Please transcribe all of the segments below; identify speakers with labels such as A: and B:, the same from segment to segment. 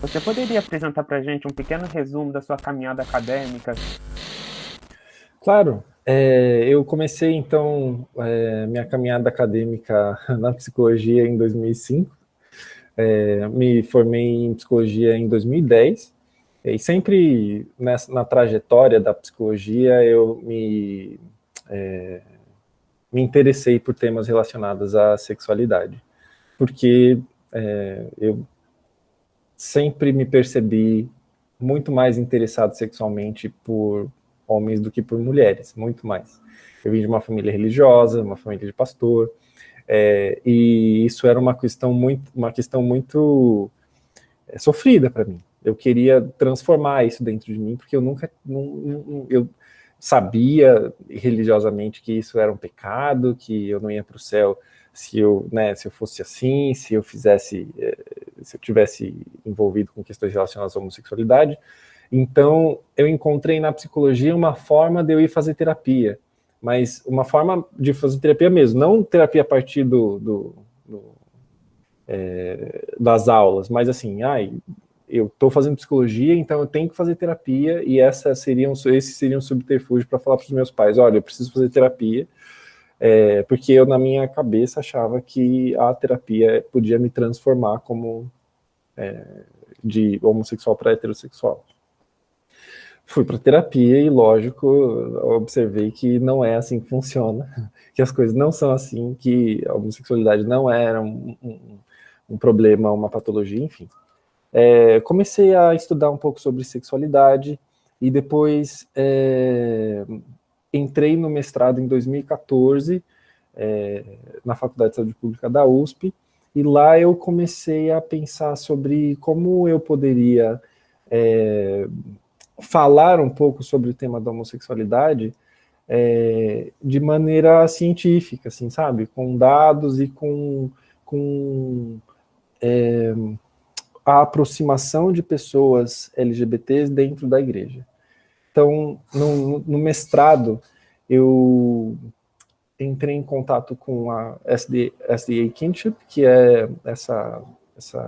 A: Você poderia apresentar para a gente um pequeno resumo da sua caminhada acadêmica?
B: Claro, eu comecei então minha caminhada acadêmica na psicologia em 2005, me formei em psicologia em 2010, e sempre na trajetória da psicologia eu me interessei por temas relacionados à sexualidade, porque eu sempre me percebi muito mais interessado sexualmente por homens do que por mulheres, muito mais. Eu vim de uma família religiosa, uma família de pastor, e isso era uma questão muito sofrida para mim. Eu queria transformar isso dentro de mim, porque eu nunca, eu sabia religiosamente que isso era um pecado, que eu não ia para o céu se eu fosse assim, se eu tivesse envolvido com questões relacionadas à homossexualidade. Então, eu encontrei na psicologia uma forma de eu ir fazer terapia, mas uma forma de fazer terapia mesmo, não terapia a partir das aulas, mas assim, eu estou fazendo psicologia, então eu tenho que fazer terapia, e esse seria um subterfúgio para falar para os meus pais, olha, eu preciso fazer terapia, porque eu, na minha cabeça, achava que a terapia podia me transformar de homossexual para heterossexual. Fui para terapia e, lógico, observei que não é assim que funciona, que as coisas não são assim, que a homossexualidade não era um problema, uma patologia, enfim. Comecei a estudar um pouco sobre sexualidade e depois entrei no mestrado em 2014 na Faculdade de Saúde Pública da USP, e lá eu comecei a pensar sobre como eu poderia falar um pouco sobre o tema da homossexualidade de maneira científica, assim, sabe? Com dados e com a aproximação de pessoas LGBTs dentro da igreja. Então, no mestrado, eu entrei em contato com a SDA Kinship, que é esse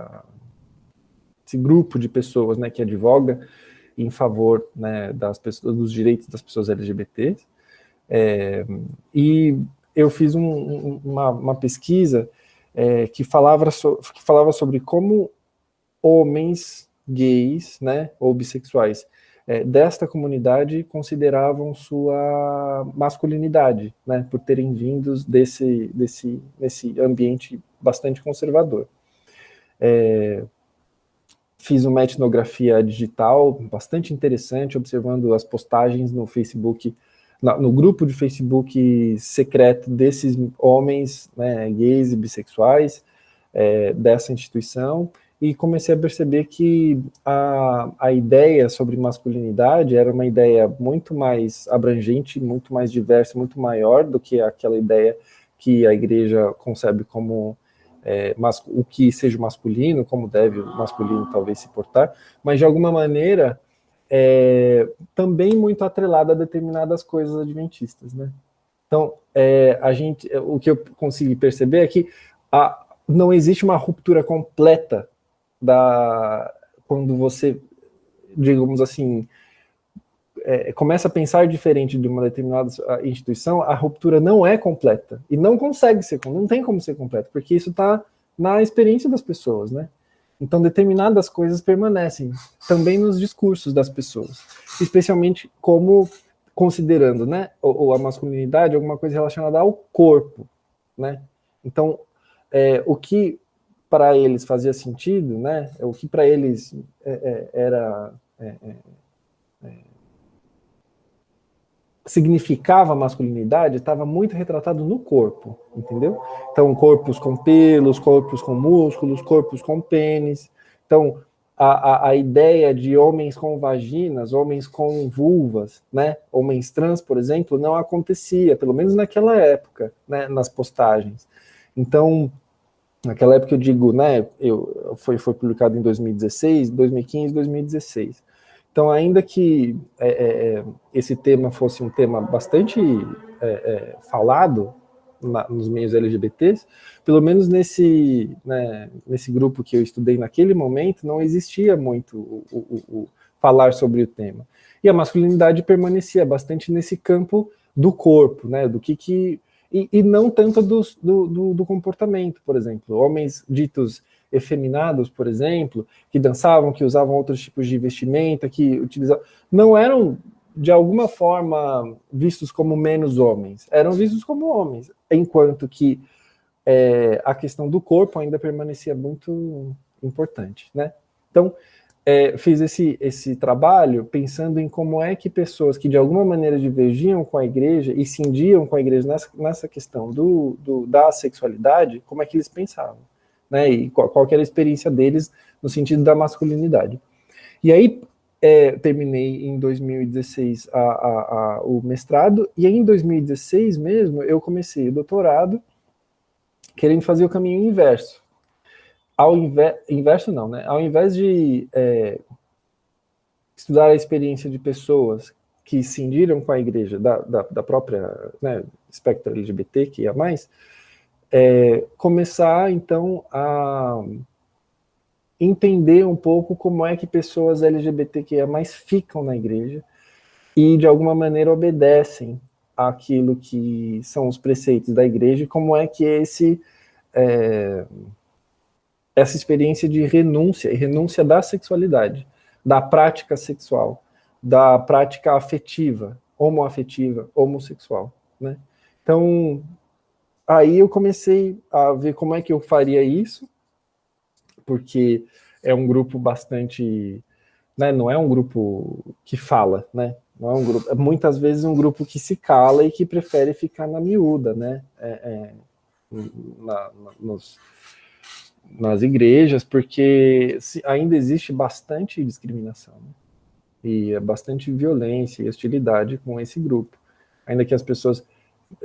B: grupo de pessoas, né, que advoga em favor, né, dos direitos das pessoas LGBTs. E eu fiz uma pesquisa que falava sobre como homens gays, né, ou bissexuais, desta comunidade consideravam sua masculinidade, né, por terem vindos desse ambiente bastante conservador. Fiz uma etnografia digital bastante interessante, observando as postagens no Facebook, no grupo de Facebook secreto desses homens, né, gays e bissexuais, dessa instituição, e comecei a perceber que a ideia sobre masculinidade era uma ideia muito mais abrangente, muito mais diversa, muito maior do que aquela ideia que a igreja concebe como o que seja masculino, como deve o masculino talvez se portar, mas de alguma maneira também muito atrelada a determinadas coisas adventistas, né? Então, o que eu consegui perceber é que não existe uma ruptura completa quando você, digamos assim, começa a pensar diferente de uma determinada instituição, a ruptura não é completa, e não consegue ser, não tem como ser completa, porque isso está na experiência das pessoas, né? Então, determinadas coisas permanecem também nos discursos das pessoas, especialmente como considerando, né, ou a masculinidade alguma coisa relacionada ao corpo, né? Então, o que para eles fazia sentido, né? O que para eles era significava masculinidade estava muito retratado no corpo, entendeu? Então, corpos com pelos, corpos com músculos, corpos com pênis. Então, a ideia de homens com vaginas, homens com vulvas, né? Homens trans, por exemplo, não acontecia, pelo menos naquela época, né? Nas postagens. Então, naquela época eu digo, né? Foi publicado em 2016, 2015, 2016. Então, ainda que esse tema fosse um tema bastante falado, nos meios LGBTs, pelo menos nesse grupo que eu estudei naquele momento, não existia muito o falar sobre o tema. E a masculinidade permanecia bastante nesse campo do corpo, né, e não tanto do comportamento, por exemplo. Homens ditos efeminados, por exemplo, que dançavam, que usavam outros tipos de vestimenta, que utilizavam, não eram, de alguma forma, vistos como menos homens, eram vistos como homens, enquanto que a questão do corpo ainda permanecia muito importante, né? Então, fiz esse trabalho pensando em como é que pessoas que de alguma maneira divergiam com a igreja e cindiam com a igreja nessa questão da sexualidade, como é que eles pensavam, né? E qual que era a experiência deles no sentido da masculinidade. E aí, terminei em 2016 o mestrado, e aí em 2016 mesmo eu comecei o doutorado querendo fazer o caminho inverso. Inverso não, né? Ao invés de estudar a experiência de pessoas que cindiram com a igreja da própria, né, espectro LGBT, que ia mais, começar, então, a entender um pouco como é que pessoas LGBTQIA+ ficam na igreja e, de alguma maneira, obedecem àquilo que são os preceitos da igreja e como é que essa experiência de renúncia da sexualidade, da prática sexual, da prática afetiva, homoafetiva, homossexual, né? Então, aí eu comecei a ver como é que eu faria isso, porque é um grupo bastante, né, não é um grupo que fala, né? Não é um grupo, muitas vezes um grupo que se cala e que prefere ficar na miúda, né? Nas igrejas, porque ainda existe bastante discriminação, né? E bastante violência e hostilidade com esse grupo. Ainda que as pessoas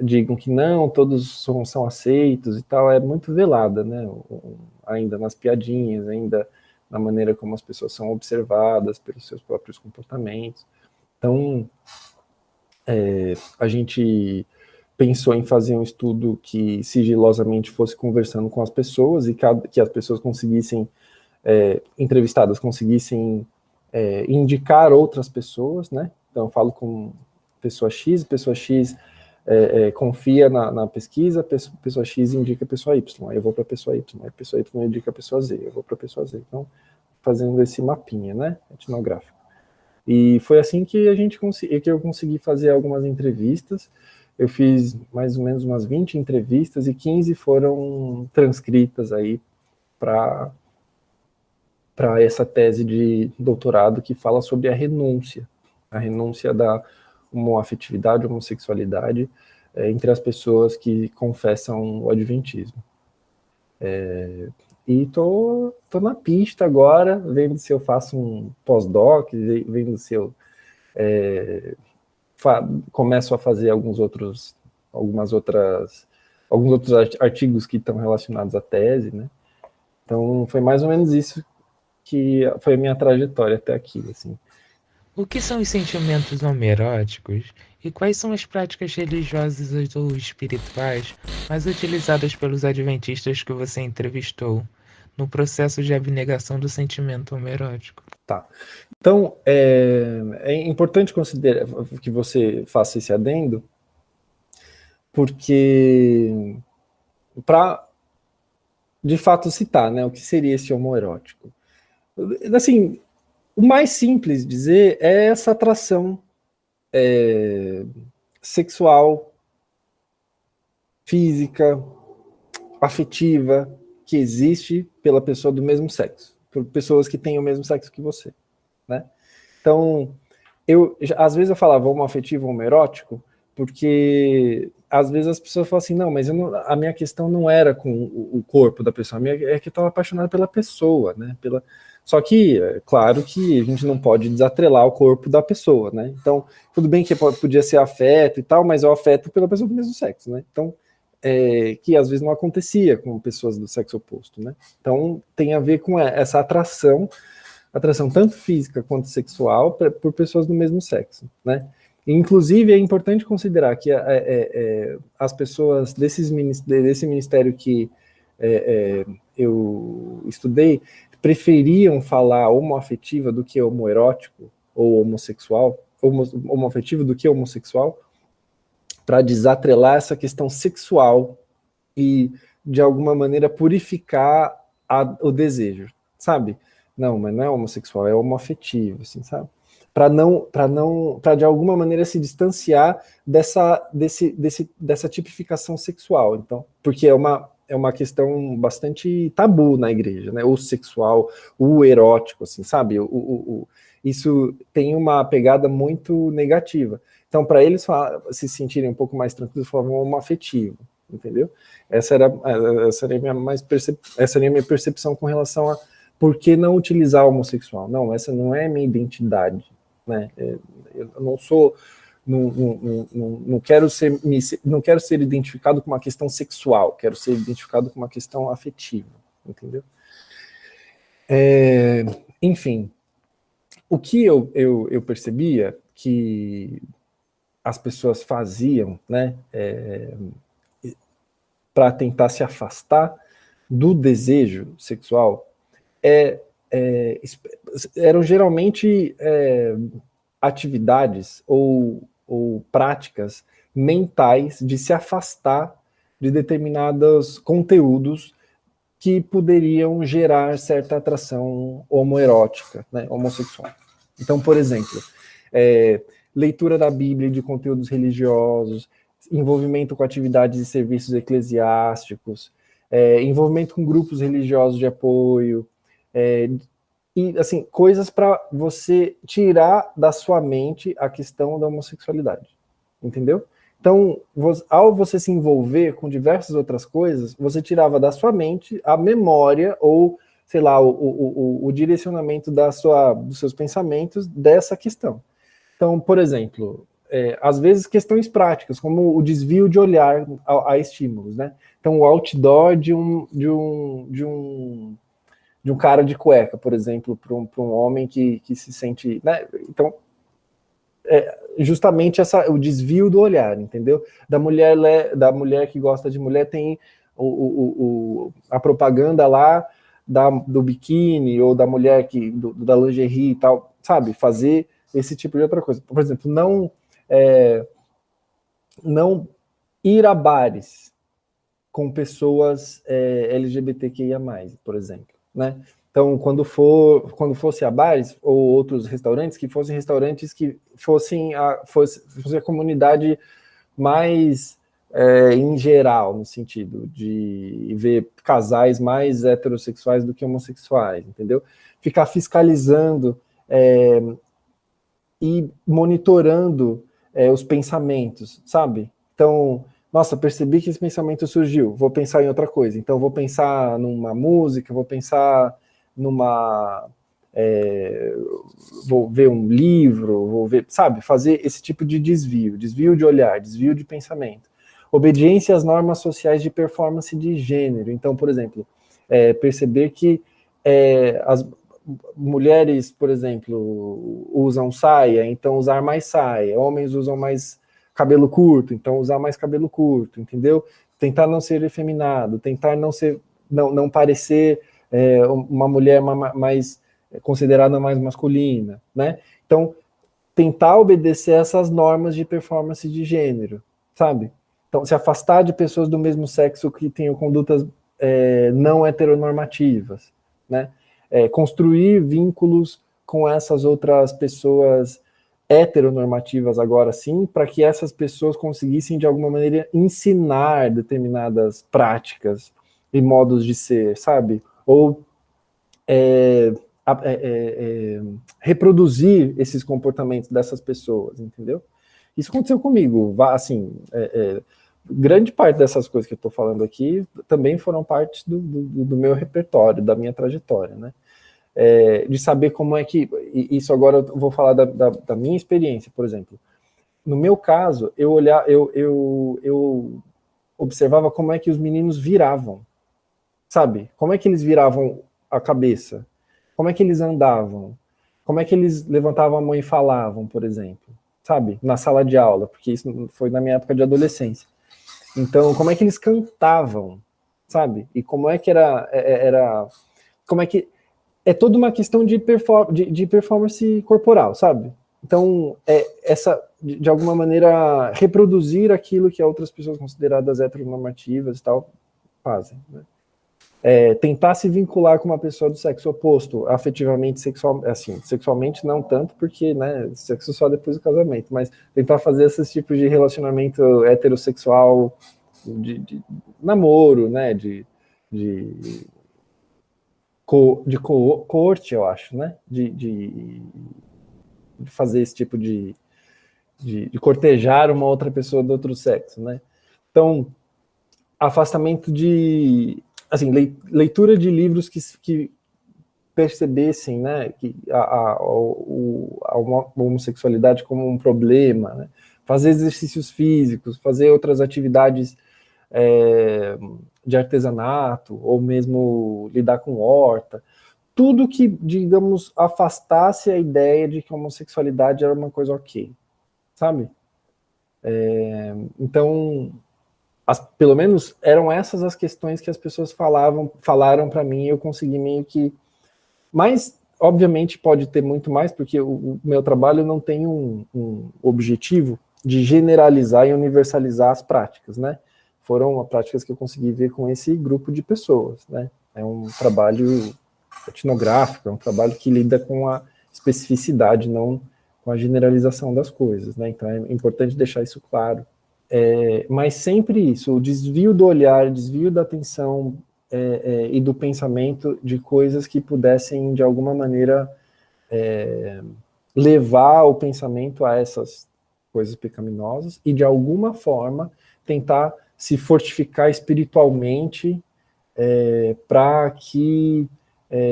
B: digam que não, todos são aceitos e tal, é muito velada, né? Ainda nas piadinhas, ainda na maneira como as pessoas são observadas pelos seus próprios comportamentos. Então, a gente pensou em fazer um estudo que sigilosamente fosse conversando com as pessoas e que as pessoas conseguissem, entrevistadas conseguissem indicar outras pessoas, né? Então eu falo com pessoa X confia na pesquisa, pessoa X indica a pessoa Y, aí eu vou para a pessoa Y, aí a pessoa Y indica a pessoa Z, eu vou para a pessoa Z. Então, fazendo esse mapinha, né, etnográfico. E foi assim que eu consegui fazer algumas entrevistas. Eu fiz mais ou menos umas 20 entrevistas e 15 foram transcritas aí para essa tese de doutorado que fala sobre a renúncia da homoafetividade, homossexualidade entre as pessoas que confessam o adventismo. E tô na pista agora, vendo se eu faço um pós-doc, vendo se eu começo a fazer alguns outros artigos que estão relacionados à tese, né? Então, foi mais ou menos isso que foi a minha trajetória até aqui, assim.
C: O que são os sentimentos homoeróticos e quais são as práticas religiosas ou espirituais mais utilizadas pelos adventistas que você entrevistou no processo de abnegação do sentimento homoerótico?
B: Tá. Então, é importante considerar que você faça esse adendo, porque para, de fato, citar, né, o que seria esse homoerótico. Assim, o mais simples dizer é essa atração sexual, física, afetiva, que existe pela pessoa do mesmo sexo, por pessoas que têm o mesmo sexo que você, né? Então, às vezes eu falava homoafetivo, homoerótico, porque às vezes as pessoas falam assim, não, mas a minha questão não era com o corpo da pessoa, a minha é que eu estava apaixonado pela pessoa, né? Só que, claro que a gente não pode desatrelar o corpo da pessoa, né? Então, tudo bem que podia ser afeto e tal, mas é o afeto pela pessoa do mesmo sexo, né? Então, que às vezes não acontecia com pessoas do sexo oposto, né? Então, tem a ver com essa atração tanto física quanto sexual por pessoas do mesmo sexo, né? Inclusive, é importante considerar que as pessoas desse ministério que eu estudei preferiam falar homoafetiva do que homoerótico, ou homossexual, homoafetivo do que homossexual, para desatrelar essa questão sexual e, de alguma maneira, purificar o desejo, sabe? Não, mas não é homossexual, é homoafetivo, assim, sabe? Para de alguma maneira se distanciar dessa tipificação sexual. Então, porque é uma questão bastante tabu na igreja, né? O sexual, o erótico, assim, sabe? Isso tem uma pegada muito negativa. Então, para eles se sentirem um pouco mais tranquilos, falavam homoafetivo, entendeu? Essa era a minha percepção com relação a por que não utilizar homossexual. Não, essa não é a minha identidade, né? Eu não sou, não quero ser identificado com uma questão sexual, quero ser identificado com uma questão afetiva, entendeu? Enfim, o que eu percebia que as pessoas faziam, né, para tentar se afastar do desejo sexual, eram geralmente atividades ou práticas mentais de se afastar de determinados conteúdos que poderiam gerar certa atração homoerótica, né, homossexual. Então, por exemplo, leitura da Bíblia, de conteúdos religiosos, envolvimento com atividades e serviços eclesiásticos, envolvimento com grupos religiosos de apoio, e assim, coisas para você tirar da sua mente a questão da homossexualidade, entendeu? Então, ao você se envolver com diversas outras coisas, você tirava da sua mente a memória ou, sei lá, o direcionamento dos seus pensamentos dessa questão. Então, por exemplo, às vezes questões práticas, como o desvio de olhar a estímulos, né? Então, o outdoor de um cara de cueca, por exemplo, para um homem que se sente, né? Então, justamente o desvio do olhar, entendeu? Da mulher que gosta de mulher tem a propaganda lá do biquíni, ou da mulher da lingerie e tal, sabe? Fazer esse tipo de outra coisa. Por exemplo, não ir a bares com pessoas LGBTQIA+, por exemplo, né? Então, quando fosse a bares ou outros restaurantes, que fossem restaurantes que fosse a comunidade mais em geral, no sentido de ver casais mais heterossexuais do que homossexuais, entendeu? Ficar fiscalizando e monitorando os pensamentos, sabe? Então, nossa, percebi que esse pensamento surgiu, vou pensar em outra coisa. Então, vou pensar numa música, vou pensar vou ver um livro, vou ver, sabe? Fazer esse tipo de desvio de olhar, desvio de pensamento. Obediência às normas sociais de performance de gênero. Então, por exemplo, perceber que as mulheres, por exemplo, usam saia, então usar mais saia. Homens usam mais cabelo curto, então usar mais cabelo curto, entendeu? Tentar não ser efeminado, tentar não parecer uma mulher mais considerada mais masculina, né? Então, tentar obedecer essas normas de performance de gênero, sabe? Então, se afastar de pessoas do mesmo sexo que tenham condutas não heteronormativas, né? Construir vínculos com essas outras pessoas heteronormativas agora sim, para que essas pessoas conseguissem de alguma maneira ensinar determinadas práticas e modos de ser, sabe? Ou reproduzir esses comportamentos dessas pessoas, entendeu? Isso aconteceu comigo, assim, grande parte dessas coisas que eu estou falando aqui também foram parte do meu repertório, da minha trajetória, né? De saber como é que... Isso agora eu vou falar da minha experiência, por exemplo. No meu caso, eu observava como é que os meninos viravam, sabe? Como é que eles viravam a cabeça? Como é que eles andavam? Como é que eles levantavam a mão e falavam, por exemplo? sabe? Na sala de aula, porque isso foi na minha época de adolescência. Então, como é que eles cantavam, sabe? E como é que era como é que... É toda uma questão de performance corporal, sabe? Então, de alguma maneira, reproduzir aquilo que outras pessoas consideradas heteronormativas e tal fazem, né? Tentar se vincular com uma pessoa do sexo oposto, afetivamente, sexualmente não tanto, porque, né, sexo só depois do casamento, mas tentar fazer esses tipos de relacionamento heterossexual, de namoro, né, de coorte, eu acho, né, de fazer esse tipo de cortejar uma outra pessoa do outro sexo, né. Então, afastamento assim, leitura de livros que percebessem, né, que a homossexualidade como um problema, né, fazer exercícios físicos, fazer outras atividades de artesanato, ou mesmo lidar com horta, tudo que, digamos, afastasse a ideia de que a homossexualidade era uma coisa ok, sabe? Então, pelo menos eram essas as questões que as pessoas falaram para mim, e eu consegui meio que... Mas, obviamente, pode ter muito mais, porque o meu trabalho não tem um objetivo de generalizar e universalizar as práticas, né? Foram práticas que eu consegui ver com esse grupo de pessoas, né? É um trabalho etnográfico, é um trabalho que lida com a especificidade, não com a generalização das coisas, né? Então é importante deixar isso claro. Mas sempre isso, o desvio do olhar, desvio da atenção e do pensamento de coisas que pudessem, de alguma maneira, levar o pensamento a essas coisas pecaminosas e, de alguma forma, tentar se fortificar espiritualmente para que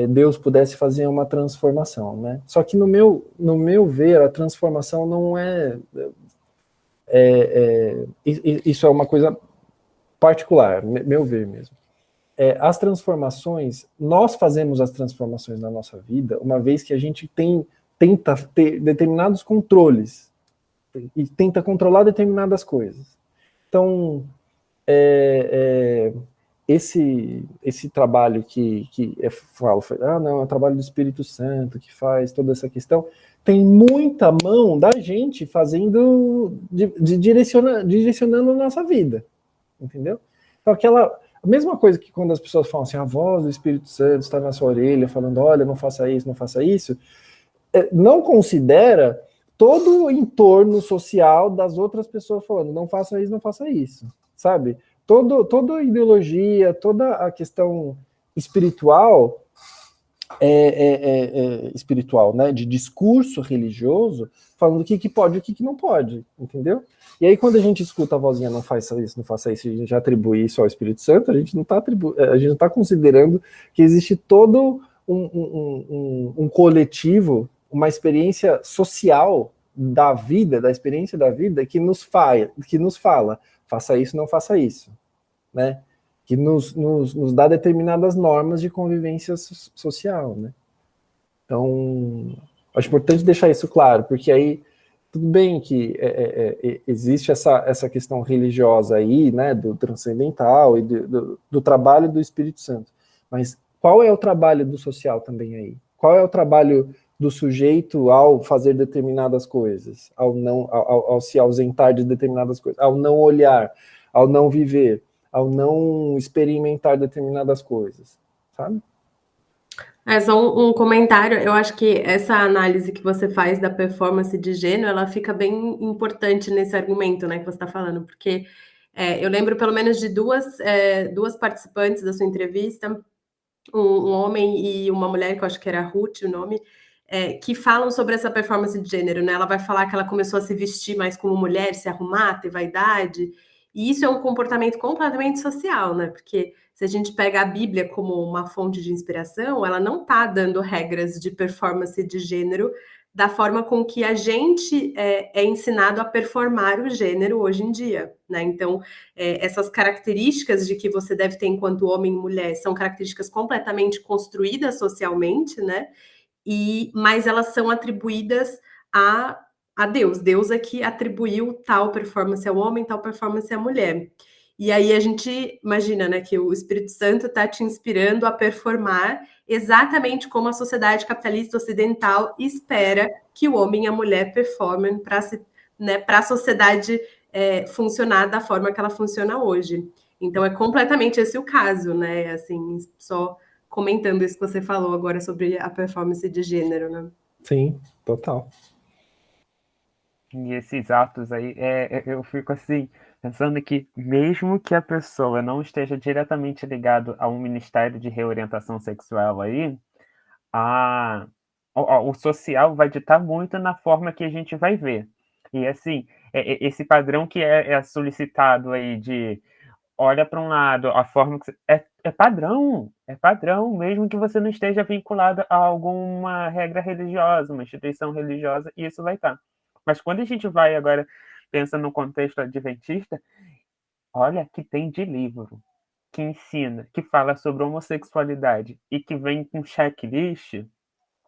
B: Deus pudesse fazer uma transformação, né? Só que no meu ver, a transformação não isso é uma coisa particular, meu ver mesmo. As transformações, nós fazemos as transformações na nossa vida, uma vez que a gente tenta ter determinados controles e tenta controlar determinadas coisas. Então, esse trabalho que eu falo, não, é o trabalho do Espírito Santo que faz toda essa questão, tem muita mão da gente fazendo, direcionando a nossa vida, entendeu? Então, a mesma coisa que quando as pessoas falam assim, a voz do Espírito Santo está na sua orelha, falando, olha, não faça isso, não faça isso, não considera todo o entorno social das outras pessoas falando, não faça isso, sabe? Toda a ideologia, toda a questão espiritual, espiritual, né, de discurso religioso, falando o que pode e o que não pode, entendeu? E aí quando a gente escuta a vozinha, não faça isso, não faça isso, e a gente atribui isso ao Espírito Santo, a gente não está considerando que existe todo um coletivo, uma experiência social da vida, da experiência da vida, que nos fala, faça isso, não faça isso, né? Que nos dá determinadas normas de convivência social, né? Então, acho importante deixar isso claro, porque aí, tudo bem que existe essa questão religiosa aí, né, do transcendental e do trabalho do Espírito Santo, mas qual é o trabalho do social também aí? Qual é o trabalho do sujeito ao fazer determinadas coisas, ao se ausentar de determinadas coisas, ao não olhar, ao não viver, ao não experimentar determinadas coisas, sabe?
D: Só um comentário, eu acho que essa análise que você faz da performance de gênero, ela fica bem importante nesse argumento, né, que você está falando, porque eu lembro pelo menos de duas participantes da sua entrevista, um homem e uma mulher, que eu acho que era Ruth o nome, que falam sobre essa performance de gênero, né? Ela vai falar que ela começou a se vestir mais como mulher, se arrumar, ter vaidade, e isso é um comportamento completamente social, né? Porque se a gente pega a Bíblia como uma fonte de inspiração, ela não está dando regras de performance de gênero da forma com que a gente é ensinado a performar o gênero hoje em dia, né? Então, essas características de que você deve ter enquanto homem e mulher são características completamente construídas socialmente, né? Mas elas são atribuídas a a Deus. Deus é que atribuiu tal performance ao homem, tal performance à mulher. E aí a gente imagina, né, que o Espírito Santo está te inspirando a performar exatamente como a sociedade capitalista ocidental espera que o homem e a mulher performem para né, a sociedade funcionar da forma que ela funciona hoje. Então é completamente esse o caso, né? Assim, só comentando isso que você falou agora sobre a performance de gênero, né?
B: Sim, total.
A: E esses atos aí, eu fico assim, pensando que mesmo que a pessoa não esteja diretamente ligado a um ministério de reorientação sexual aí, a, o social vai ditar muito na forma que a gente vai ver. E assim, esse padrão que é solicitado aí de olha para um lado, a forma que é padrão, mesmo que você não esteja vinculado a alguma regra religiosa, uma instituição religiosa, isso vai estar. Mas quando a gente vai agora, pensa no contexto adventista, olha que tem de livro que ensina, que fala sobre homossexualidade e que vem com checklist,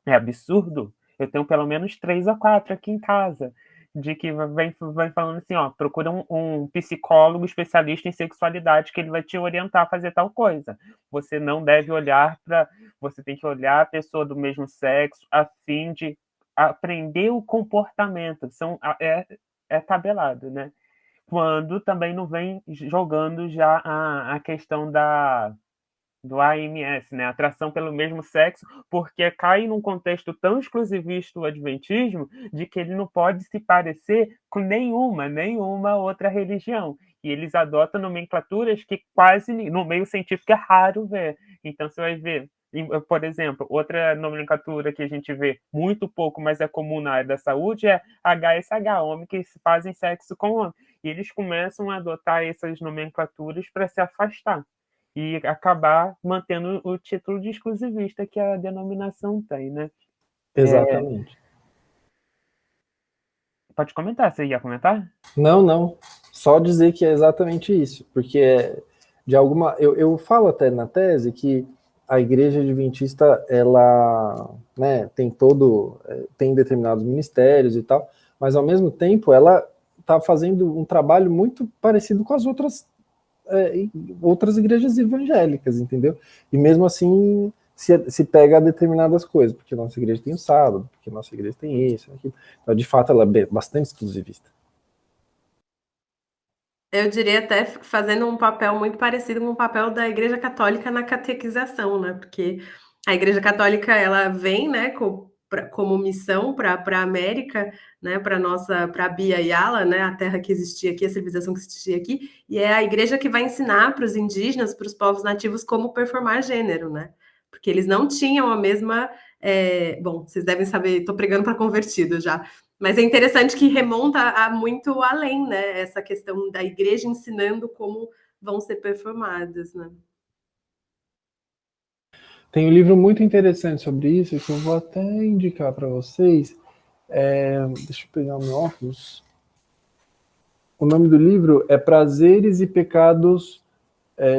A: é absurdo. Eu tenho pelo menos 3 ou 4 aqui em casa, de que vem falando assim, ó, procura um psicólogo especialista em sexualidade que ele vai te orientar a fazer tal coisa. Você não deve olhar para... Você tem que olhar a pessoa do mesmo sexo a fim de aprender o comportamento. É tabelado, né? Quando também não vem jogando já a questão do AMS, né? Atração pelo mesmo sexo, porque cai num contexto tão exclusivista o adventismo de que ele não pode se parecer com nenhuma outra religião. E eles adotam nomenclaturas que quase no meio científico é raro ver. Então você vai ver, por exemplo, outra nomenclatura que a gente vê muito pouco, mas é comum na área da saúde, é HSH, homens que fazem sexo com homem. E eles começam a adotar essas nomenclaturas para se afastar e acabar mantendo o título de exclusivista que a denominação tem, né?
B: Exatamente.
A: Pode comentar, você ia comentar?
B: Não. Só dizer que é exatamente isso, porque de alguma... Eu falo até na tese que a Igreja Adventista, ela, né, tem determinados ministérios e tal, mas ao mesmo tempo ela está fazendo um trabalho muito parecido com as outras igrejas evangélicas, entendeu? E mesmo assim se pega a determinadas coisas, porque a nossa igreja tem o sábado, porque a nossa igreja tem isso, aquilo. Então, de fato, ela é bastante exclusivista.
D: Eu diria até fazendo um papel muito parecido com o papel da Igreja Católica na catequização, né? Porque a Igreja Católica ela vem, né, como missão para a América, né, para Bia Yala, né, a terra que existia aqui, a civilização que existia aqui, e é a igreja que vai ensinar para os indígenas, para os povos nativos, como performar gênero, né? Porque eles não tinham a mesma. Bom, vocês devem saber, estou pregando para convertidos já. Mas é interessante que remonta a muito além, né? Essa questão da igreja ensinando como vão ser performadas, né?
B: Tem um livro muito interessante sobre isso, que eu vou até indicar para vocês. Deixa eu pegar o meu óculos. O nome do livro é Prazeres e Pecados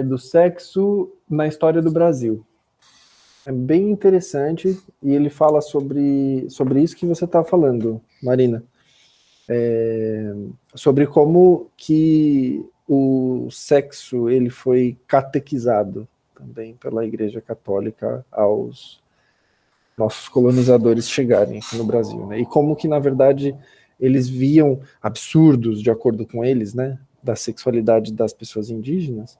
B: do Sexo na História do Brasil. É bem interessante e ele fala sobre isso que você está falando, Marina. Sobre como que o sexo ele foi catequizado também pela Igreja Católica aos nossos colonizadores chegarem aqui no Brasil, né? E como que, na verdade, eles viam absurdos, de acordo com eles, né, da sexualidade das pessoas indígenas,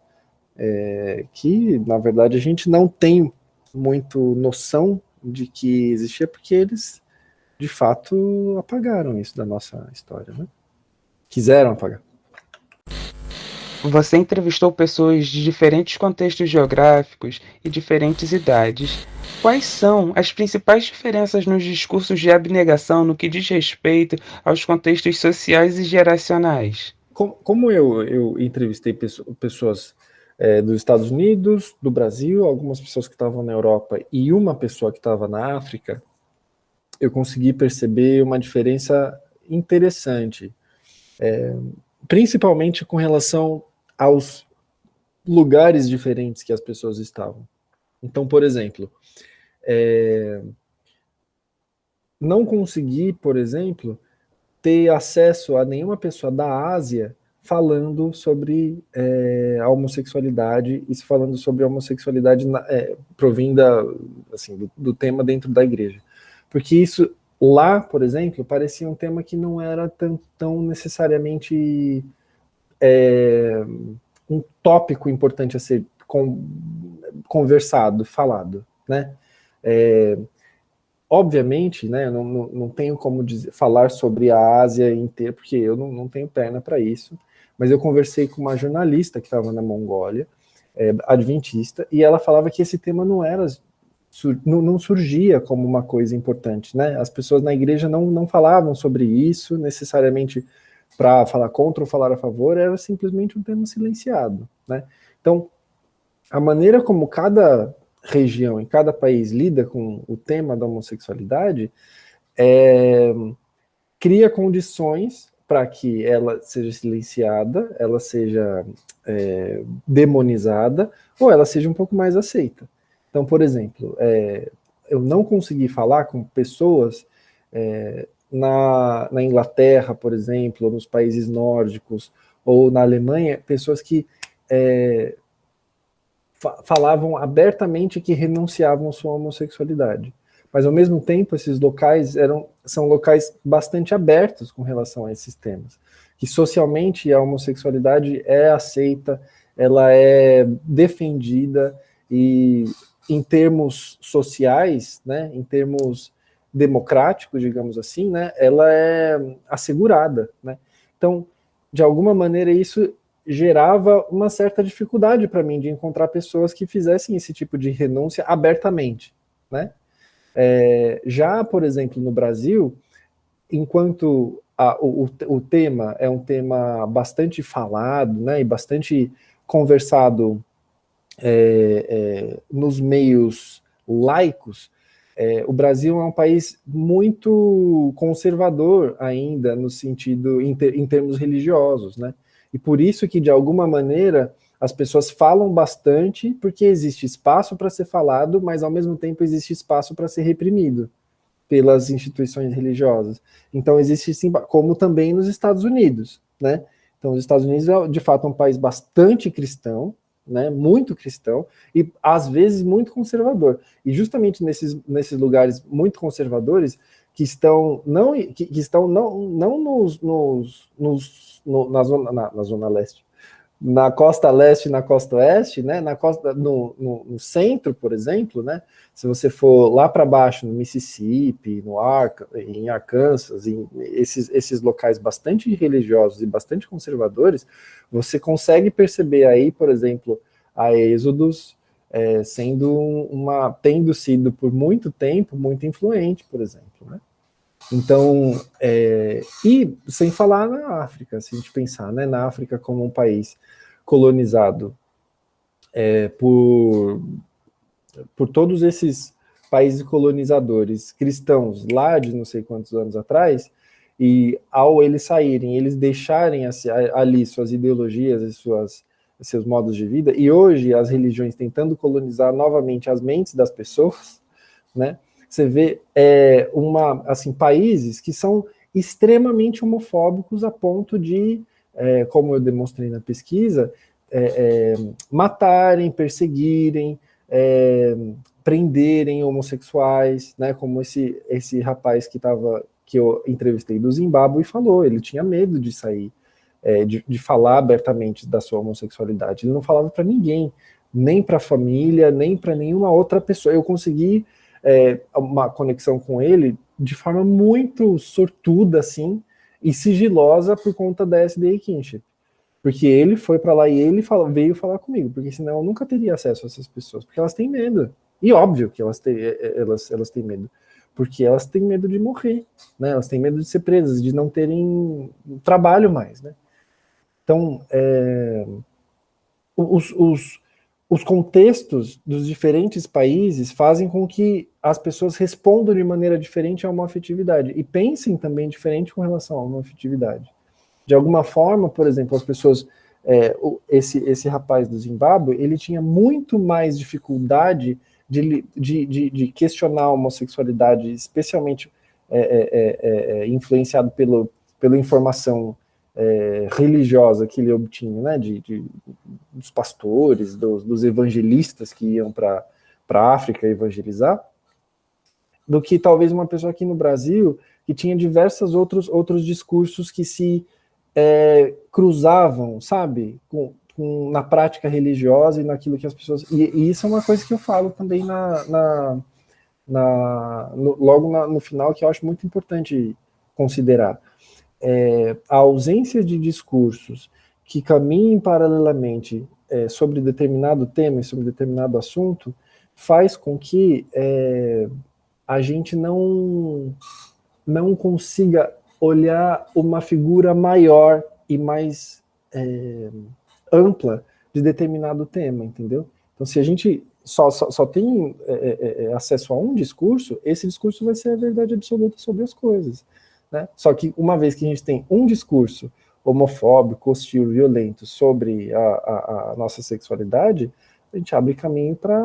B: que, na verdade, a gente não tem muito noção de que existia, porque eles, de fato, apagaram isso da nossa história, né? Quiseram apagar.
C: Você entrevistou pessoas de diferentes contextos geográficos e diferentes idades. Quais são as principais diferenças nos discursos de abnegação no que diz respeito aos contextos sociais e geracionais?
B: Como eu entrevistei pessoas dos Estados Unidos, do Brasil, algumas pessoas que estavam na Europa e uma pessoa que estava na África, eu consegui perceber uma diferença interessante, principalmente com relação aos lugares diferentes que as pessoas estavam. Então, por exemplo, não consegui, por exemplo, ter acesso a nenhuma pessoa da Ásia falando sobre a homossexualidade e falando sobre a homossexualidade provinda assim, do tema dentro da igreja. Porque isso lá, por exemplo, parecia um tema que não era tão necessariamente um tópico importante a ser conversado, falado, né? Obviamente, né, eu não tenho como falar sobre a Ásia inteira, porque eu não tenho perna para isso, mas eu conversei com uma jornalista que estava na Mongólia, adventista, e ela falava que esse tema não surgia como uma coisa importante, né? As pessoas na igreja não falavam sobre isso necessariamente para falar contra ou falar a favor, era simplesmente um tema silenciado, né? Então, a maneira como cada região, em cada país lida com o tema da homossexualidade, cria condições para que ela seja silenciada, ela seja demonizada, ou ela seja um pouco mais aceita. Então, por exemplo, eu não consegui falar com pessoas na Inglaterra, por exemplo, ou nos países nórdicos, ou na Alemanha, pessoas que falavam abertamente que renunciavam à sua homossexualidade. Mas, ao mesmo tempo, esses locais são locais bastante abertos com relação a esses temas. Que socialmente a homossexualidade é aceita, ela é defendida e, em termos sociais, né, em termos democráticos, digamos assim, né, ela é assegurada, né? Então, de alguma maneira, isso gerava uma certa dificuldade para mim de encontrar pessoas que fizessem esse tipo de renúncia abertamente, né? Já, por exemplo, no Brasil, enquanto o tema é um tema bastante falado, né, e bastante conversado nos meios laicos, o Brasil é um país muito conservador ainda no sentido em termos religiosos, né? E por isso que, de alguma maneira, as pessoas falam bastante, porque existe espaço para ser falado, mas, ao mesmo tempo, existe espaço para ser reprimido pelas instituições religiosas. Então, existe sim, como também nos Estados Unidos, né? Então, os Estados Unidos é, de fato, um país bastante cristão, né? Muito cristão, e, às vezes, muito conservador. E, justamente nesses lugares muito conservadores, que estão não na zona leste, na costa leste e na costa oeste, né, no centro, por exemplo, né, se você for lá para baixo, no Mississippi, em Arkansas, em esses locais bastante religiosos e bastante conservadores, você consegue perceber aí, por exemplo, a Êxodos tendo sido por muito tempo muito influente, por exemplo, né? Então, e sem falar na África, se a gente pensar, né, na África como um país colonizado por todos esses países colonizadores cristãos lá de não sei quantos anos atrás, e ao eles saírem, eles deixarem ali suas ideologias e seus modos de vida, e hoje as religiões tentando colonizar novamente as mentes das pessoas, né? Você vê países que são extremamente homofóbicos a ponto de, como eu demonstrei na pesquisa, matarem, perseguirem, prenderem homossexuais, né? Como esse rapaz que eu entrevistei do Zimbábue falou, ele tinha medo de sair, de falar abertamente da sua homossexualidade. Ele não falava para ninguém, nem para a família, nem para nenhuma outra pessoa. Eu consegui uma conexão com ele de forma muito sortuda, assim, e sigilosa por conta da SDA Kinship. Porque ele foi para lá e ele veio falar comigo, porque senão eu nunca teria acesso a essas pessoas, porque elas têm medo. E óbvio que elas têm medo, porque elas têm medo de morrer, né? Elas têm medo de ser presas, de não terem trabalho mais, né? Então, os contextos dos diferentes países fazem com que as pessoas respondam de maneira diferente a uma afetividade e pensem também diferente com relação a uma afetividade. De alguma forma, por exemplo, as pessoas, esse rapaz do Zimbábue, ele tinha muito mais dificuldade de questionar a homossexualidade, especialmente influenciado pela informação religiosa que ele obtinha, né, dos pastores, dos evangelistas que iam para a África evangelizar, do que talvez uma pessoa aqui no Brasil que tinha diversos outros discursos que se cruzavam, sabe, na prática religiosa e naquilo que as pessoas... E isso é uma coisa que eu falo também logo no final, que eu acho muito importante considerar. A ausência de discursos que caminhem paralelamente sobre determinado tema e sobre determinado assunto faz com que a gente não consiga olhar uma figura maior e mais ampla de determinado tema, entendeu? Então, se a gente só tem acesso a um discurso, esse discurso vai ser a verdade absoluta sobre as coisas, né? Só que uma vez que a gente tem um discurso homofóbico, hostil, violento sobre a nossa sexualidade, a gente abre caminho para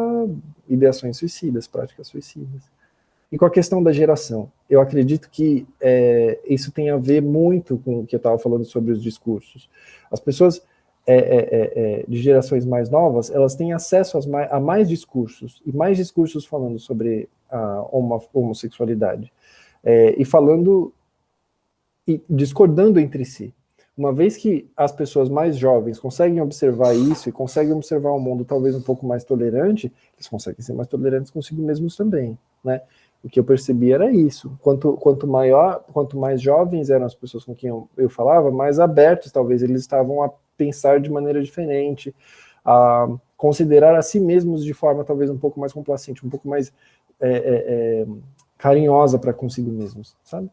B: ideações suicidas, práticas suicidas. E com a questão da geração, eu acredito que isso tem a ver muito com o que eu estava falando sobre os discursos. As pessoas de gerações mais novas, elas têm acesso a mais discursos, e mais discursos falando sobre a homossexualidade, e falando e discordando entre si. Uma vez que as pessoas mais jovens conseguem observar isso e conseguem observar um mundo talvez um pouco mais tolerante, eles conseguem ser mais tolerantes consigo mesmos também, né? O que eu percebi era isso. Quanto mais jovens eram as pessoas com quem eu falava, mais abertos talvez eles estavam a pensar de maneira diferente, a considerar a si mesmos de forma talvez um pouco mais complacente, um pouco mais carinhosa para consigo mesmos, sabe?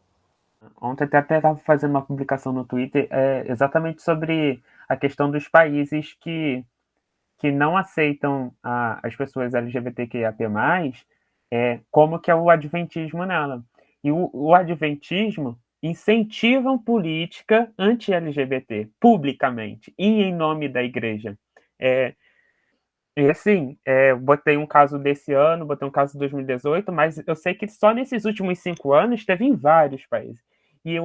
A: Ontem até estava fazendo uma publicação no Twitter exatamente sobre a questão dos países que não aceitam as pessoas LGBTQIAP+, como que é o adventismo nela. E o adventismo incentivam política anti-LGBT, publicamente, e em nome da igreja. E assim, botei um caso desse ano, botei um caso de 2018, mas eu sei que só nesses últimos 5 anos teve em vários países. E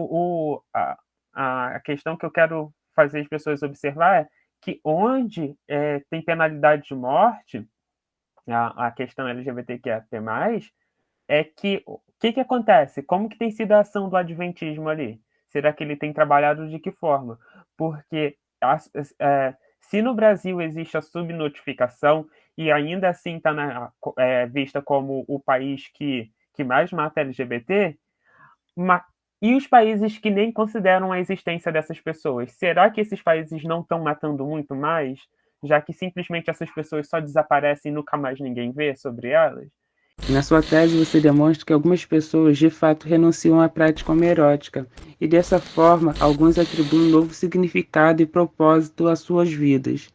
A: a questão que eu quero fazer as pessoas observar é que onde tem penalidade de morte, a questão LGBTQIA+, é que o que acontece? Como que tem sido a ação do adventismo ali? Será que ele tem trabalhado de que forma? Porque se no Brasil existe a subnotificação e ainda assim está vista como o país que mais mata LGBT, e os países que nem consideram a existência dessas pessoas, será que esses países não estão matando muito mais, já que simplesmente essas pessoas só desaparecem e nunca mais ninguém vê sobre elas?
C: Na sua tese, você demonstra que algumas pessoas de fato renunciam à prática homoerótica, e dessa forma, alguns atribuem um novo significado e propósito às suas vidas.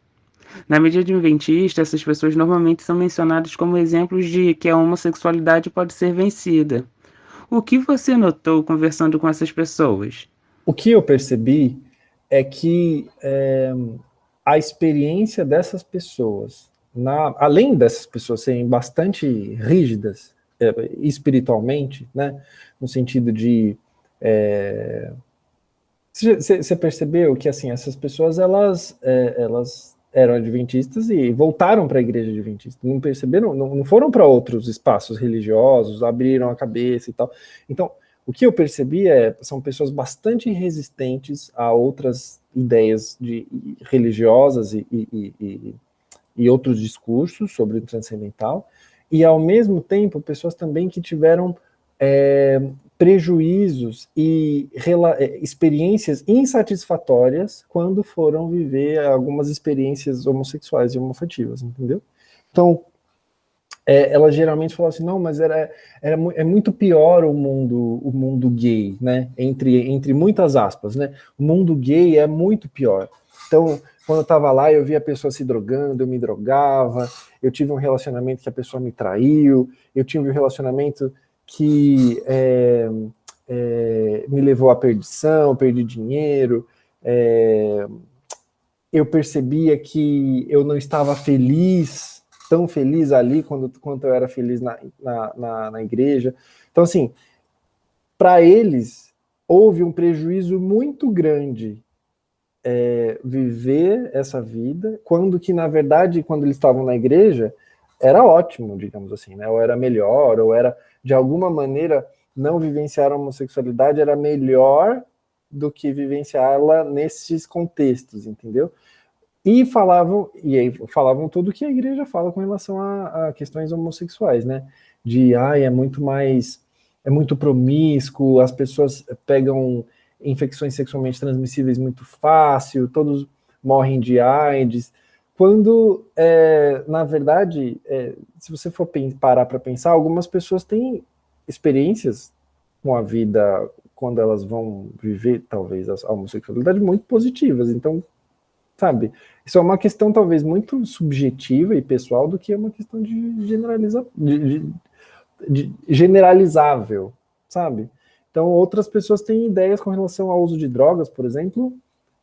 C: Na mídia adventista, essas pessoas normalmente são mencionadas como exemplos de que a homossexualidade pode ser vencida. O que você notou conversando com essas pessoas?
B: O que eu percebi é que a experiência dessas pessoas, além dessas pessoas serem bastante rígidas espiritualmente, né, no sentido de... Você percebeu que assim, essas pessoas elas eram adventistas e voltaram para a igreja adventista, não perceberam, não foram para outros espaços religiosos, abriram a cabeça e tal. Então, o que eu percebi são pessoas bastante resistentes a outras ideias religiosas e outros discursos sobre o transcendental, e ao mesmo tempo pessoas também que tiveram prejuízos e experiências insatisfatórias quando foram viver algumas experiências homossexuais e homoafetivas, entendeu? Então, ela geralmente falava assim, não, mas é muito pior o mundo gay, né? Entre muitas aspas, né? O mundo gay é muito pior. Então, quando eu estava lá, eu via a pessoa se drogando, eu me drogava, eu tive um relacionamento que a pessoa me traiu, eu tive um relacionamento que me levou à perdição, perdi dinheiro, eu percebia que eu não estava tão feliz ali quanto eu era feliz na igreja. Então, assim, para eles, houve um prejuízo muito grande viver essa vida, quando que, na verdade, quando eles estavam na igreja, era ótimo, digamos assim, né? Ou era melhor, ou era, de alguma maneira, não vivenciar a homossexualidade era melhor do que vivenciá-la nesses contextos, entendeu? E falavam tudo que a igreja fala com relação a questões homossexuais, né? De, é muito promíscuo, as pessoas pegam infecções sexualmente transmissíveis muito fácil, todos morrem de AIDS, quando, na verdade, se você for parar para pensar, algumas pessoas têm experiências com a vida, quando elas vão viver, talvez, a homossexualidade, muito positivas. Então, sabe, isso é uma questão, talvez, muito subjetiva e pessoal do que é uma questão de generalizável, sabe? Então, outras pessoas têm ideias com relação ao uso de drogas, por exemplo,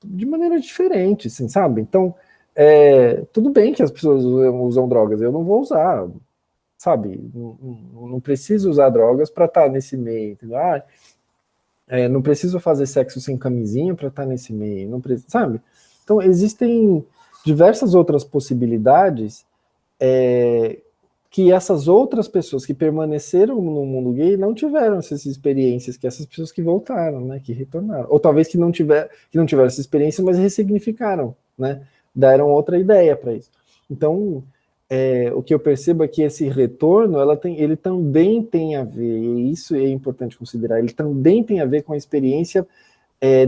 B: de maneira diferente, assim, sabe? Então, tudo bem que as pessoas usam drogas, eu não vou usar, sabe? Não preciso usar drogas para estar nesse meio, entendeu? Não preciso fazer sexo sem camisinha para estar nesse meio, não preciso, sabe? Então, existem diversas outras possibilidades que essas outras pessoas que permaneceram no mundo gay não tiveram essas experiências que essas pessoas que voltaram, né, que retornaram. Ou talvez que não tiveram essa experiência, mas ressignificaram, né, deram outra ideia para isso. Então, o que eu percebo é que esse retorno, ele também tem a ver, e isso é importante considerar, ele também tem a ver com a experiência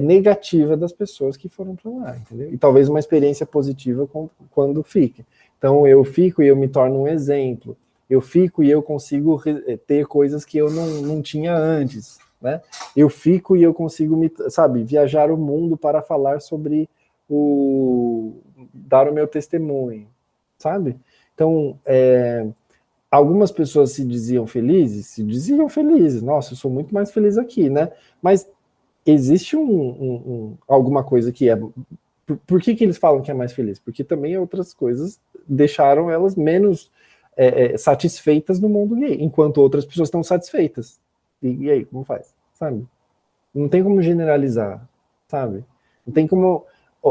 B: negativa das pessoas que foram para lá, entendeu? E talvez uma experiência positiva quando fica. Então, eu fico e eu me torno um exemplo. Eu fico e eu consigo ter coisas que eu não tinha antes, né? Eu fico e eu consigo, viajar o mundo para falar sobre dar o meu testemunho, sabe? Então, algumas pessoas se diziam felizes, nossa, eu sou muito mais feliz aqui, né? Mas existe alguma coisa que é... Por que eles falam que é mais feliz? Porque também outras coisas deixaram elas menos satisfeitas no mundo gay, enquanto outras pessoas estão satisfeitas. E aí, como faz? Sabe? Não tem como generalizar, sabe? Não tem como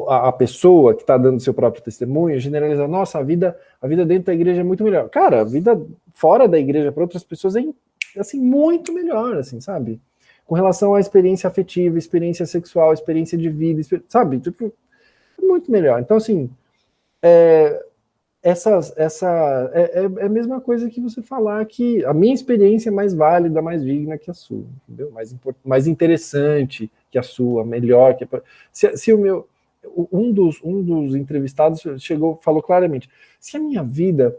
B: a pessoa que está dando seu próprio testemunho generalizar, nossa, a vida dentro da igreja é muito melhor. Cara, a vida fora da igreja para outras pessoas é assim, muito melhor, assim, sabe? Com relação à experiência afetiva, experiência sexual, experiência de vida, sabe? Tipo, muito melhor. Então, assim, é a mesma coisa que você falar que a minha experiência é mais válida, mais digna que a sua, entendeu? Mais interessante que a sua, melhor que a... Se um dos entrevistados falou claramente, se a minha vida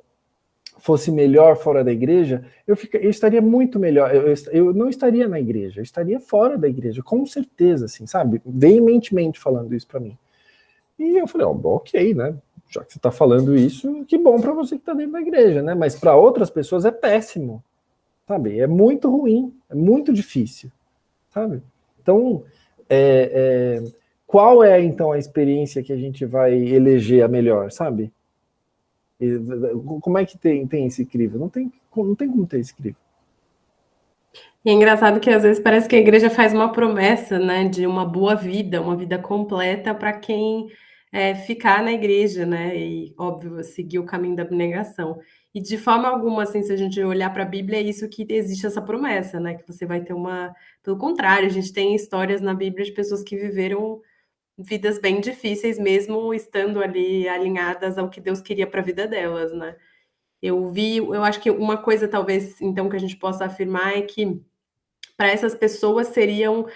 B: fosse melhor fora da igreja, eu estaria muito melhor, eu não estaria na igreja, eu estaria fora da igreja, com certeza, assim, sabe? Veementemente falando isso para mim. E eu falei, ok, né? Já que você está falando isso, que bom para você que está dentro da igreja, né? Mas para outras pessoas é péssimo, sabe? É muito ruim, é muito difícil, sabe? Então, qual é então a experiência que a gente vai eleger a melhor, sabe? Como é que tem esse crivo? Não tem como ter esse crivo.
D: E é engraçado que às vezes parece que a igreja faz uma promessa, né, de uma boa vida, uma vida completa para quem ficar na igreja, né, e óbvio, seguir o caminho da abnegação. E de forma alguma, assim, se a gente olhar para a Bíblia, é isso que existe essa promessa, né, que você vai ter uma... Pelo contrário, a gente tem histórias na Bíblia de pessoas que viveram vidas bem difíceis, mesmo estando ali alinhadas ao que Deus queria para a vida delas, né. Eu acho que uma coisa talvez, então, que a gente possa afirmar é que para essas pessoas seriam,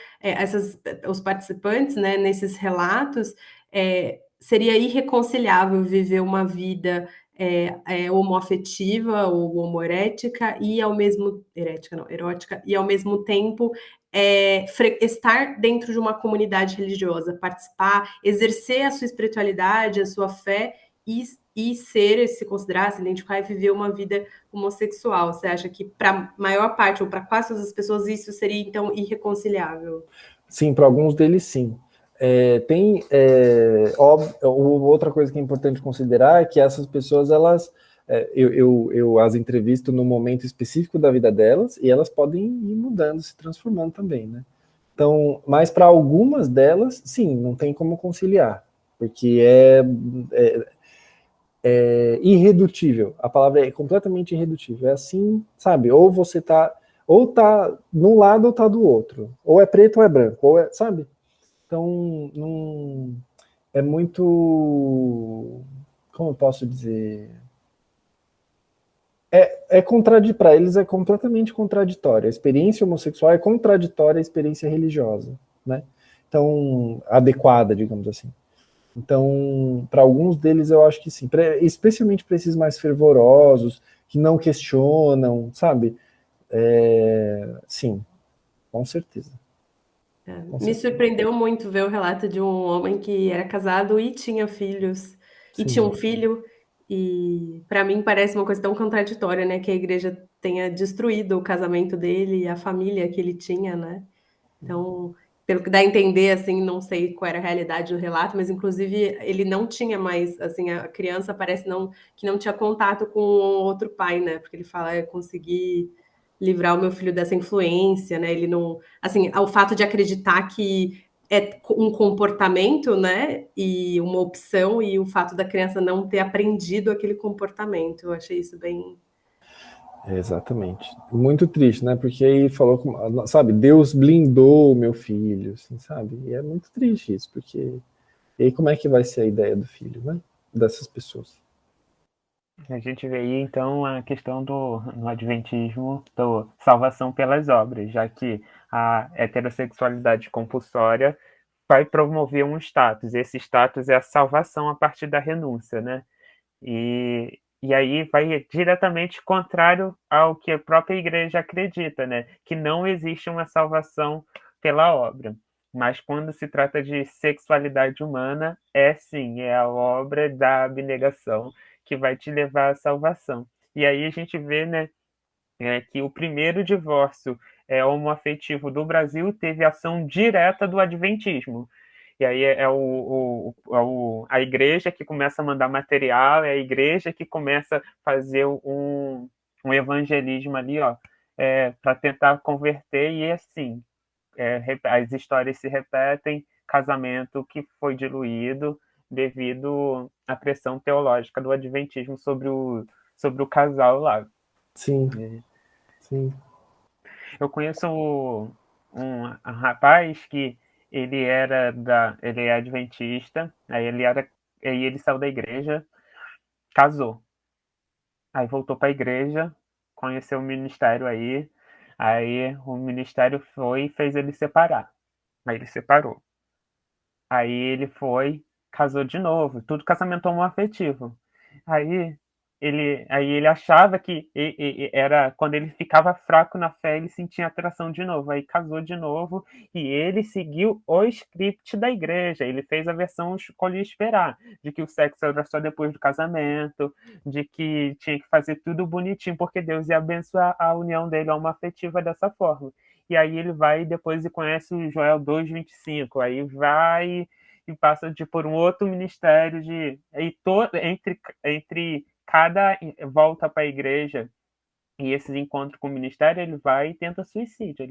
D: os participantes, né, nesses relatos, seria irreconciliável viver uma vida, homoafetiva ou homoerética e ao mesmo herética não, erótica, e ao mesmo tempo, estar dentro de uma comunidade religiosa, participar, exercer a sua espiritualidade, a sua fé e se considerar, se identificar e viver uma vida homossexual. Você acha que para a maior parte ou para quase todas as pessoas isso seria então irreconciliável?
B: Sim, para alguns deles sim. Outra coisa que é importante considerar é que essas pessoas, elas, eu as entrevisto no momento específico da vida delas e elas podem ir mudando, se transformando também, né? Então, mas para algumas delas, sim, não tem como conciliar, porque é irredutível. A palavra é completamente irredutível. É assim, sabe? Ou você tá num lado ou tá do outro. Ou é preto ou é branco, ou é, sabe? Então, não é muito, como eu posso dizer? Para eles é completamente contraditório. A experiência homossexual é contraditória à experiência religiosa, né? Então, adequada, digamos assim. Então, para alguns deles eu acho que sim, especialmente para esses mais fervorosos, que não questionam, sabe? Sim, com certeza.
D: Me surpreendeu muito ver o relato de um homem que era casado e tinha filhos, e tinha um
B: Sim.
D: filho, e para mim parece uma coisa tão contraditória, né, que a igreja tenha destruído o casamento dele e a família que ele tinha, né? Então, pelo que dá a entender, assim, não sei qual era a realidade do relato, mas inclusive ele não tinha mais, assim, a criança parece que não tinha contato com o outro pai, né? Porque ele fala, eu consegui livrar o meu filho dessa influência, né? Ele não, assim, o fato de acreditar que é um comportamento, né? E uma opção, e o fato da criança não ter aprendido aquele comportamento. Eu achei isso bem.
B: Exatamente. Muito triste, né? Porque aí falou, sabe, Deus blindou o meu filho, assim, sabe? E é muito triste isso, porque e aí como é que vai ser a ideia do filho, né? Dessas pessoas.
A: A gente vê aí, então, a questão no adventismo, da salvação pelas obras, já que a heterossexualidade compulsória vai promover um status. Esse status é a salvação a partir da renúncia, né? E aí vai diretamente contrário ao que a própria igreja acredita, né? Que não existe uma salvação pela obra. Mas quando se trata de sexualidade humana, é sim, é a obra da abnegação que vai te levar à salvação. E aí a gente vê, né, que o primeiro divórcio homoafetivo do Brasil teve ação direta do adventismo. E aí a igreja que começa a mandar material, é a igreja que começa a fazer um evangelismo ali, ó, para tentar converter, e assim, as histórias se repetem, casamento que foi diluído devido à pressão teológica do adventismo sobre o casal lá.
B: Sim, sim.
A: Eu conheço um rapaz que ele é adventista, aí ele saiu da igreja, casou, aí voltou para a igreja, conheceu o ministério aí o ministério foi e fez ele separar, aí ele separou, aí ele foi, casou de novo, tudo casamento homoafetivo, aí aí ele achava que era quando ele ficava fraco na fé, ele sentia atração de novo. Aí casou de novo e ele seguiu o script da igreja. Ele fez a versão escolhi esperar, de que o sexo era só depois do casamento, de que tinha que fazer tudo bonitinho, porque Deus ia abençoar a união dele, a uma afetiva dessa forma. E aí ele vai depois e conhece o Joel 2:25. Aí vai e passa por um outro ministério entre cada volta para a igreja e esses encontros com o ministério, ele vai e tenta suicídio,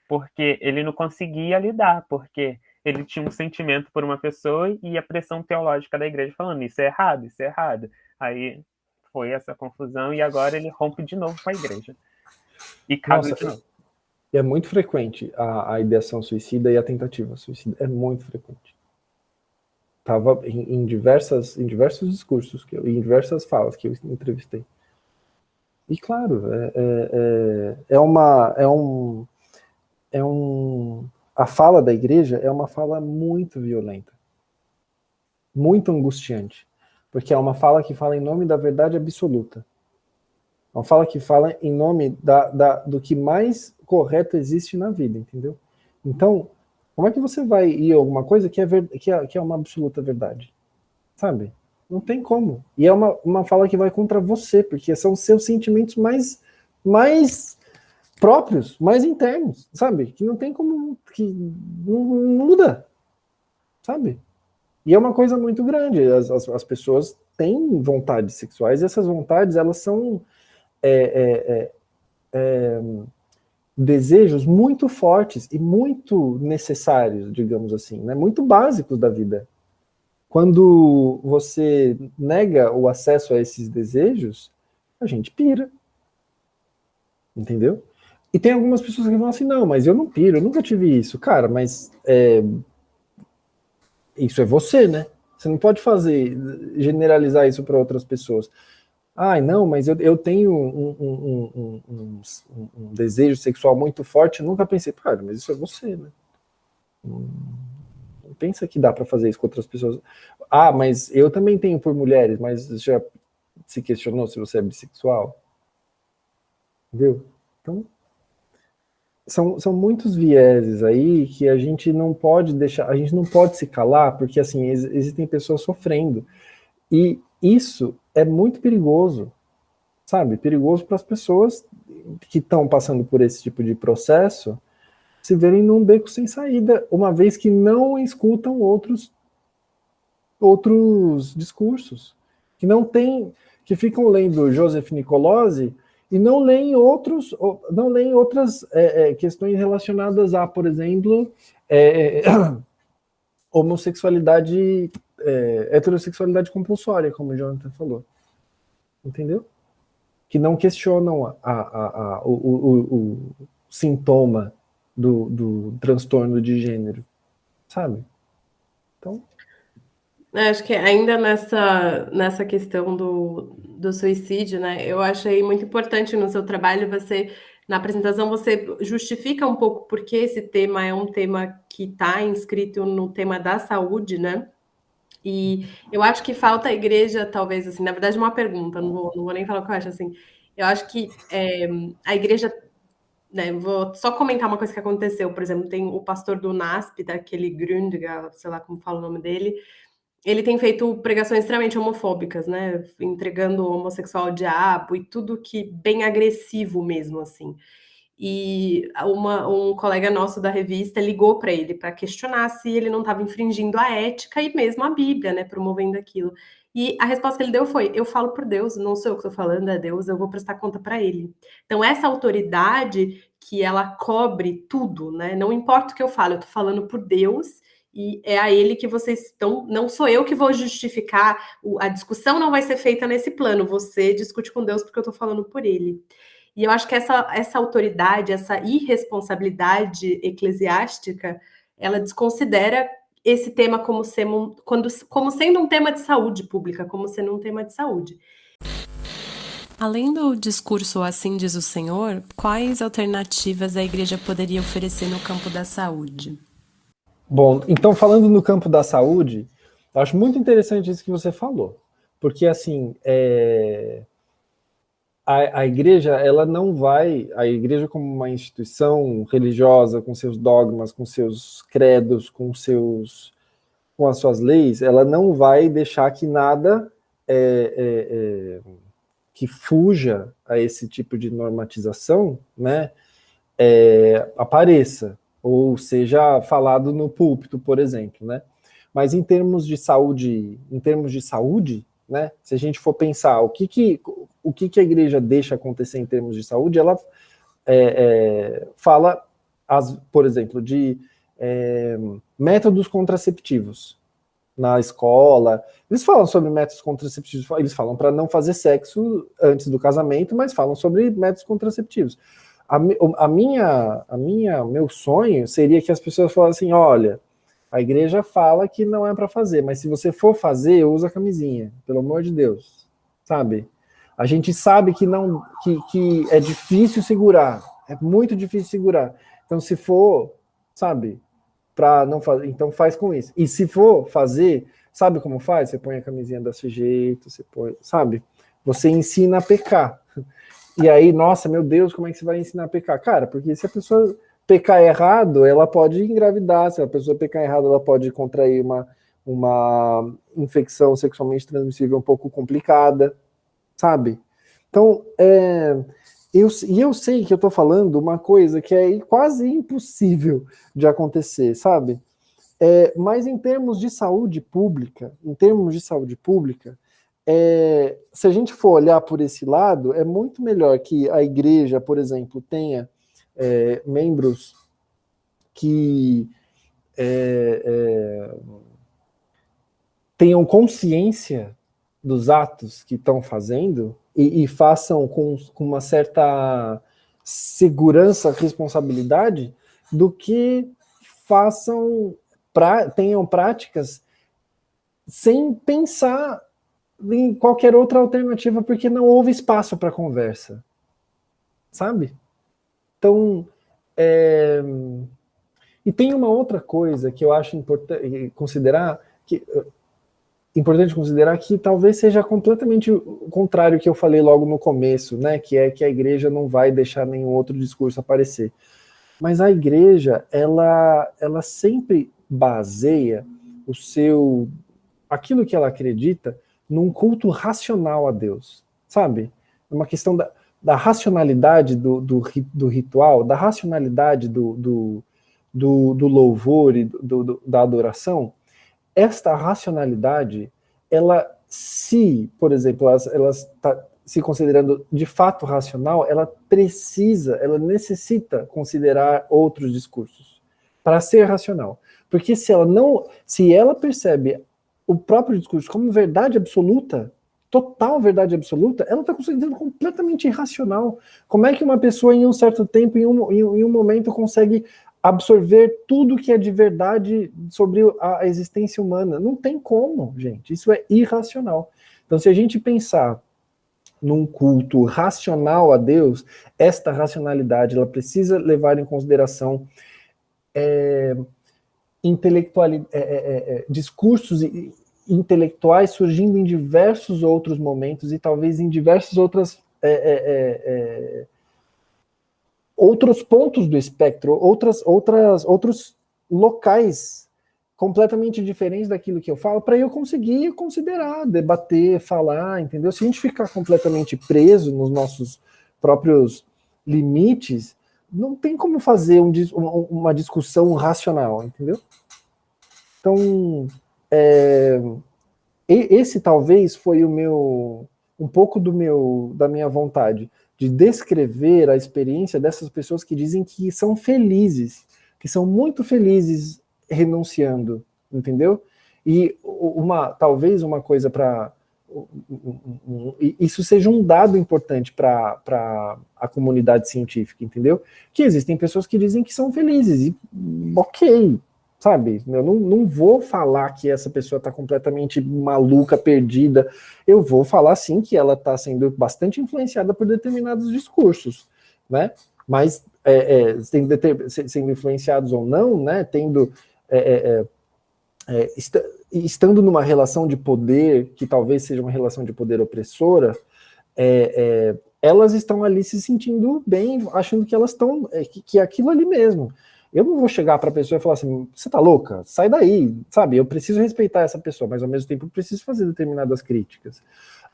A: porque ele não conseguia lidar, porque ele tinha um sentimento por uma pessoa e a pressão teológica da igreja falando isso é errado, isso é errado. Aí foi essa confusão e agora ele rompe de novo com a igreja e casa de novo.
B: E é muito frequente a ideação suicida e a tentativa suicida, é muito frequente. Estava em diversos discursos, em diversas falas que eu entrevistei. E claro, a fala da igreja é uma fala muito violenta, muito angustiante, porque é uma fala que fala em nome da verdade absoluta. É uma fala que fala em nome do que mais correto existe na vida, entendeu? Então, como é que você vai ir a alguma coisa que é uma absoluta verdade? Sabe? Não tem como. E é uma fala que vai contra você, porque são seus sentimentos mais próprios, mais internos, sabe? Que não tem como, que não muda, sabe? E é uma coisa muito grande. As pessoas têm vontades sexuais e essas vontades, elas são desejos muito fortes e muito necessários, digamos assim, né? Muito básicos da vida. Quando você nega o acesso a esses desejos, a gente pira. Entendeu? E tem algumas pessoas que vão assim, não, mas eu não piro, eu nunca tive isso. Cara, mas isso é você, né? Você não pode generalizar isso para outras pessoas. Ai, não, mas eu tenho um desejo sexual muito forte, eu nunca pensei, cara, mas isso é você, né? Não pensa que dá para fazer isso com outras pessoas. Ah, mas eu também tenho por mulheres, mas já se questionou se você é bissexual? Entendeu? Então, são muitos vieses aí que a gente não pode deixar, a gente não pode se calar, porque assim, existem pessoas sofrendo. E isso é muito perigoso, sabe? Perigoso para as pessoas que estão passando por esse tipo de processo se verem num beco sem saída, uma vez que não escutam outros discursos, que não tem, que ficam lendo Joseph Nicolosi e não leem outras questões relacionadas a, por exemplo, homossexualidade, heterossexualidade compulsória, como o Jonathan falou. Entendeu? Que não questionam o sintoma do transtorno de gênero, sabe? Então...
D: Acho que ainda nessa questão do suicídio, né? Eu achei muito importante no seu trabalho você, na apresentação, você justifica um pouco porque esse tema é um tema que está inscrito no tema da saúde, né? E eu acho que falta a igreja, talvez, assim, na verdade, uma pergunta, não vou nem falar o que eu acho, assim. Eu acho que a igreja, né, vou só comentar uma coisa que aconteceu, por exemplo, tem o pastor do NASP, daquele Gründger, sei lá como fala o nome dele, ele tem feito pregações extremamente homofóbicas, né? Entregando o homossexual ao diabo e tudo que bem agressivo mesmo, assim. E um colega nosso da revista ligou para ele para questionar se ele não estava infringindo a ética e mesmo a Bíblia, né? Promovendo aquilo. E a resposta que ele deu foi: eu falo por Deus, não sou eu que estou falando, é Deus, eu vou prestar conta para ele. Então, essa autoridade que ela cobre tudo, né? Não importa o que eu falo, eu estou falando por Deus e é a ele que vocês estão. Não sou eu que vou justificar, a discussão não vai ser feita nesse plano. Você discute com Deus porque eu estou falando por ele. E eu acho que essa autoridade, essa irresponsabilidade eclesiástica, ela desconsidera esse tema como sendo um tema de saúde pública, como sendo um tema de saúde. Além do discurso Assim diz o Senhor, quais alternativas a igreja poderia oferecer no campo da saúde?
B: Bom, então falando no campo da saúde, eu acho muito interessante isso que você falou, porque assim, a igreja, ela não vai, a igreja como uma instituição religiosa, com seus dogmas, com seus credos, com as suas leis, ela não vai deixar que nada que fuja a esse tipo de normatização, né, apareça, ou seja falado no púlpito, por exemplo, né? Mas em termos de saúde, né, se a gente for pensar o que a igreja deixa acontecer em termos de saúde, ela fala, por exemplo, de métodos contraceptivos na escola. Eles falam sobre métodos contraceptivos, eles falam para não fazer sexo antes do casamento, mas falam sobre métodos contraceptivos. Meu sonho seria que as pessoas falassem, olha, a igreja fala que não é para fazer, mas se você for fazer, usa a camisinha, pelo amor de Deus, sabe? A gente sabe que é difícil segurar, é muito difícil segurar. Então, se for, sabe, para não fazer, então faz com isso. E se for fazer, sabe como faz? Você põe a camisinha desse jeito, você põe, sabe? Você ensina a pecar. E aí, nossa, meu Deus, como é que você vai ensinar a pecar? Cara, porque se a pessoa pecar errado, ela pode engravidar. Se a pessoa pecar errado, ela pode contrair uma infecção sexualmente transmissível um pouco complicada, sabe? Então, eu sei que eu tô falando uma coisa que é quase impossível de acontecer, sabe? Mas em termos de saúde pública, se a gente for olhar por esse lado, é muito melhor que a igreja, por exemplo, tenha membros que tenham consciência dos atos que estão fazendo e façam com uma certa segurança, responsabilidade, do que tenham práticas sem pensar em qualquer outra alternativa, porque não houve espaço para conversa, sabe? Então, e tem uma outra coisa que eu acho importante considerar, que talvez seja completamente o contrário que eu falei logo no começo, né? Que é que a igreja não vai deixar nenhum outro discurso aparecer. Mas a igreja, ela sempre baseia aquilo que ela acredita num culto racional a Deus, sabe? Uma questão da racionalidade do ritual, da racionalidade do louvor e da adoração. Esta racionalidade, por exemplo, ela está se considerando de fato racional, ela necessita considerar outros discursos para ser racional. Porque se ela percebe o próprio discurso como verdade absoluta, total verdade absoluta, ela está considerando completamente irracional. Como é que uma pessoa em um certo tempo, em um momento, consegue absorver tudo que é de verdade sobre a existência humana? Não tem como, gente. Isso é irracional. Então, se a gente pensar num culto racional a Deus, esta racionalidade ela precisa levar em consideração discursos intelectuais surgindo em diversos outros momentos e talvez em diversos outros pontos do espectro, outros locais completamente diferentes daquilo que eu falo, para eu conseguir considerar, debater, falar, entendeu? Se a gente ficar completamente preso nos nossos próprios limites, não tem como fazer uma discussão racional, entendeu? Então, esse talvez foi um pouco da minha vontade, de descrever a experiência dessas pessoas que dizem que são felizes, que são muito felizes renunciando, entendeu? E talvez uma coisa para isso seja um dado importante para a comunidade científica, entendeu? Que existem pessoas que dizem que são felizes, e ok, sabe? Eu não vou falar que essa pessoa está completamente maluca, perdida. Eu vou falar, sim, que ela está sendo bastante influenciada por determinados discursos, né? Mas sendo influenciados ou não, né? Estando numa relação de poder, que talvez seja uma relação de poder opressora, elas estão ali se sentindo bem, achando que elas estão, que é aquilo ali mesmo. Eu não vou chegar para a pessoa e falar assim, você tá louca? Sai daí, sabe? Eu preciso respeitar essa pessoa, mas ao mesmo tempo eu preciso fazer determinadas críticas.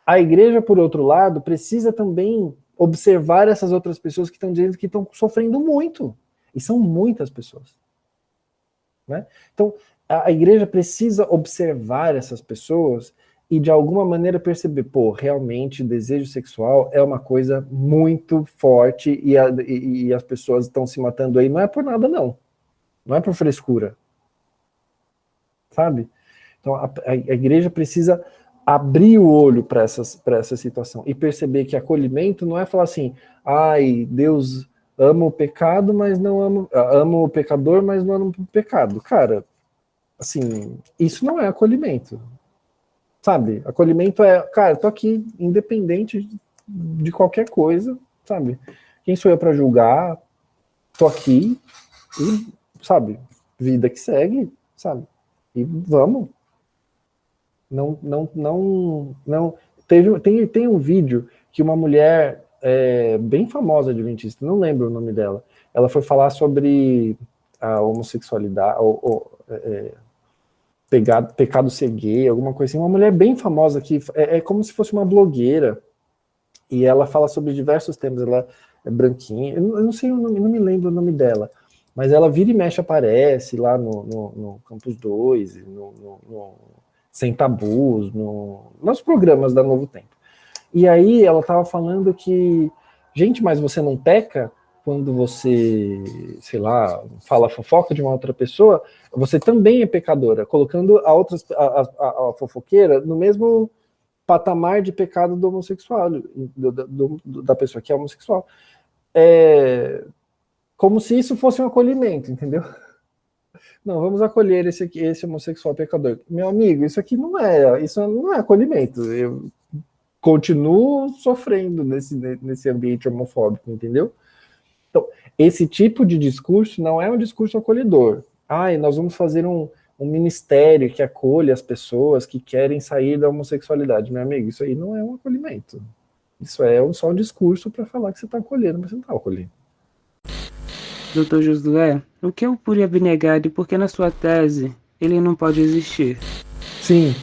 B: A igreja, por outro lado, precisa também observar essas outras pessoas que estão dizendo que estão sofrendo muito. E são muitas pessoas, né? Então, a igreja precisa observar essas pessoas e de alguma maneira perceber, realmente o desejo sexual é uma coisa muito forte e as pessoas estão se matando aí, não é por nada não é por frescura, sabe? Então a igreja precisa abrir o olho para essa situação e perceber que acolhimento não é falar assim, Deus ama o pecado, mas não ama o pecador, mas não ama o pecado. Cara, assim, isso não é acolhimento. Sabe? Acolhimento cara, tô aqui independente de qualquer coisa, sabe? Quem sou eu para julgar? Tô aqui e, sabe? Vida que segue, sabe? E vamos. Não. Tem um vídeo que uma mulher bem famosa adventista, não lembro o nome dela, ela foi falar sobre a homossexualidade, pecado ser gay, alguma coisa assim, uma mulher bem famosa que é como se fosse uma blogueira, e ela fala sobre diversos temas, ela é branquinha, eu não sei o nome, não me lembro o nome dela, mas ela vira e mexe, aparece lá no Campus 2, no Sem Tabus, nos programas da Novo Tempo. E aí ela tava falando que, gente, mas você não peca? quando você, sei lá, fala fofoca de uma outra pessoa, você também é pecadora, colocando a fofoqueira no mesmo patamar de pecado do homossexual, da pessoa que é homossexual. Como se isso fosse um acolhimento, entendeu? Não, vamos acolher esse homossexual pecador. Meu amigo, isso não é acolhimento. Eu continuo sofrendo nesse ambiente homofóbico, entendeu? Então, esse tipo de discurso não é um discurso acolhedor. Nós vamos fazer um ministério que acolhe as pessoas que querem sair da homossexualidade. Meu amigo, isso aí não é um acolhimento. Isso é só um discurso para falar que você está acolhendo, mas você não está acolhendo.
E: Doutor Josué, o que é o puro e abnegado e por que na sua tese ele não pode existir?
B: Sim,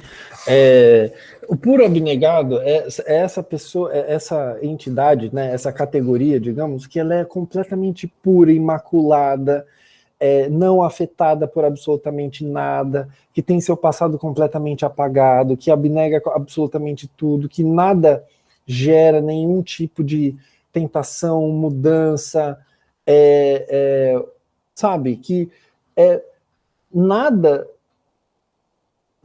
B: o puro abnegado é essa pessoa, essa entidade, né, essa categoria, digamos, que ela é completamente pura, imaculada, não afetada por absolutamente nada, que tem seu passado completamente apagado, que abnega absolutamente tudo, que nada gera nenhum tipo de tentação, mudança, sabe, que nada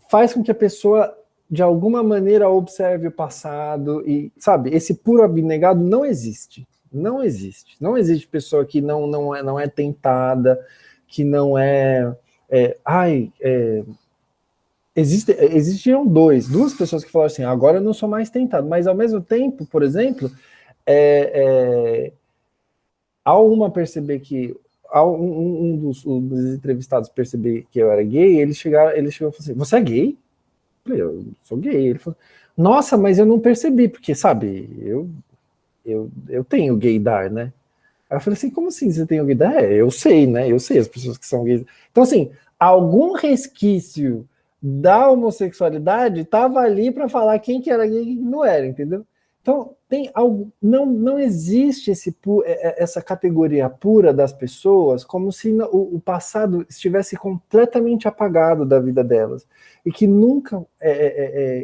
B: faz com que a pessoa de alguma maneira observe o passado e, sabe, esse puro abnegado não existe. Não existe. Não existe pessoa que não é tentada, que não existiam duas pessoas que falaram assim, agora eu não sou mais tentado, mas ao mesmo tempo, por exemplo, ao uma perceber que um dos entrevistados perceber que eu era gay, ele chegou e falou assim, você é gay? Eu falei, eu sou gay. Ele falou, nossa, mas eu não percebi, porque, sabe, eu tenho gaydar, né? Aí eu falei assim, como assim você tem o gaydar? Eu sei, né? Eu sei as pessoas que são gays. Então, assim, algum resquício da homossexualidade estava ali para falar quem que era gay e quem não era, entendeu? Então, tem algo, não existe essa categoria pura das pessoas como se o passado estivesse completamente apagado da vida delas e que nunca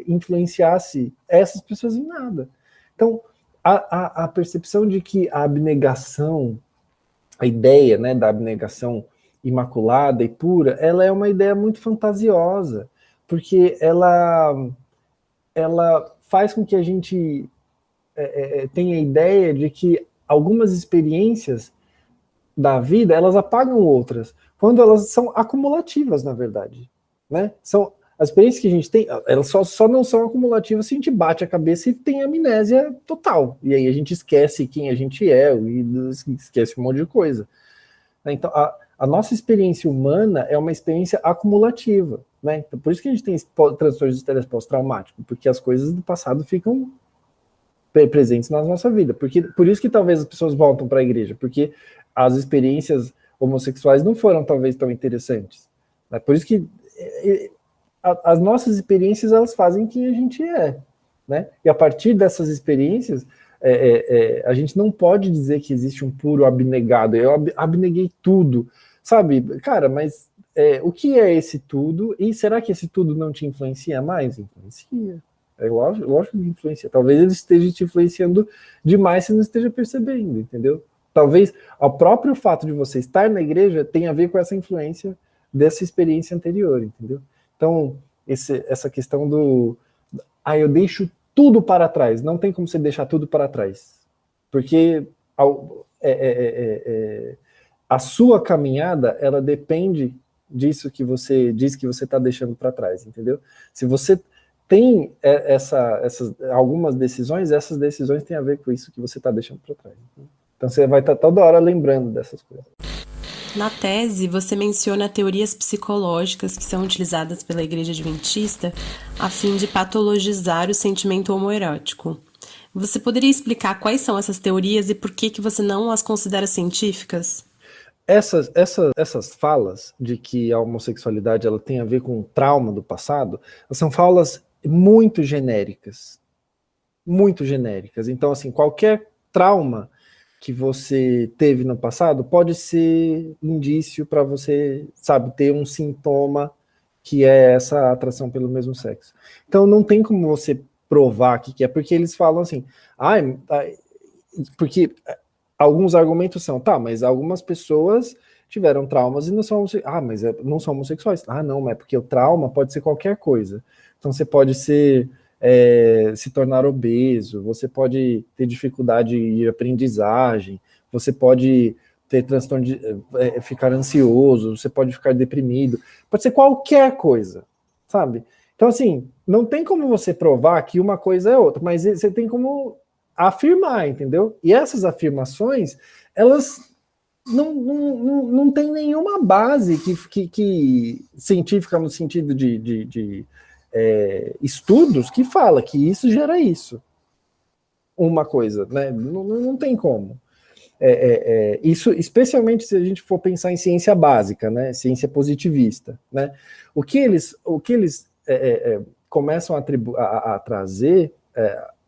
B: influenciasse essas pessoas em nada. Então, a percepção de que a abnegação, a ideia, né, da abnegação imaculada e pura, ela é uma ideia muito fantasiosa, porque ela faz com que a gente tenha a ideia de que algumas experiências da vida, elas apagam outras, quando elas são acumulativas, na verdade, né? As experiências que a gente tem, elas só não são acumulativas se a gente bate a cabeça e tem amnésia total, e aí a gente esquece quem a gente é, e esquece um monte de coisa. Então, a nossa experiência humana é uma experiência acumulativa, né? Então, por isso que a gente tem transtorno de estresse pós-traumático, porque as coisas do passado ficam presentes na nossa vida. Por isso que talvez as pessoas voltam para a igreja, porque as experiências homossexuais não foram talvez tão interessantes. Né? Por isso que as nossas experiências, elas fazem quem a gente é. Né? E a partir dessas experiências, a gente não pode dizer que existe um puro abnegado. Eu abneguei tudo. Sabe, cara, mas o que é esse tudo? E será que esse tudo não te influencia mais? Influencia. Lógico que influencia. Talvez ele esteja te influenciando demais, você não esteja percebendo, entendeu? Talvez o próprio fato de você estar na igreja tenha a ver com essa influência dessa experiência anterior, entendeu? Então, essa questão eu deixo tudo para trás. Não tem como você deixar tudo para trás. Porque a sua caminhada, ela depende disso que você diz que você está deixando para trás, entendeu? Se você tem algumas decisões, essas decisões têm a ver com isso que você está deixando para trás. Então você vai estar toda hora lembrando dessas coisas.
D: Na tese, você menciona teorias psicológicas que são utilizadas pela Igreja Adventista a fim de patologizar o sentimento homoerótico. Você poderia explicar quais são essas teorias e por que você não as considera científicas?
B: Essas falas de que a homossexualidade ela tem a ver com o trauma do passado, são falas muito genéricas. Muito genéricas. Então, assim, qualquer trauma que você teve no passado pode ser indício para você, sabe, ter um sintoma que é essa atração pelo mesmo sexo. Então, não tem como você provar que é, porque eles falam assim, porque alguns argumentos são, tá, mas algumas pessoas tiveram traumas e não são não são homossexuais. Ah, não, mas porque o trauma pode ser qualquer coisa. Então você pode ser se tornar obeso, você pode ter dificuldade de aprendizagem, você pode ter transtorno de ficar ansioso, você pode ficar deprimido, pode ser qualquer coisa, sabe? Então, assim, não tem como você provar que uma coisa é outra, mas você tem como afirmar, entendeu? E essas afirmações, elas não tem nenhuma base que científica no sentido de estudos que fala que isso gera isso. Uma coisa, né? Não tem como. Isso, especialmente se a gente for pensar em ciência básica, né? Ciência positivista, né? O que eles começam a trazer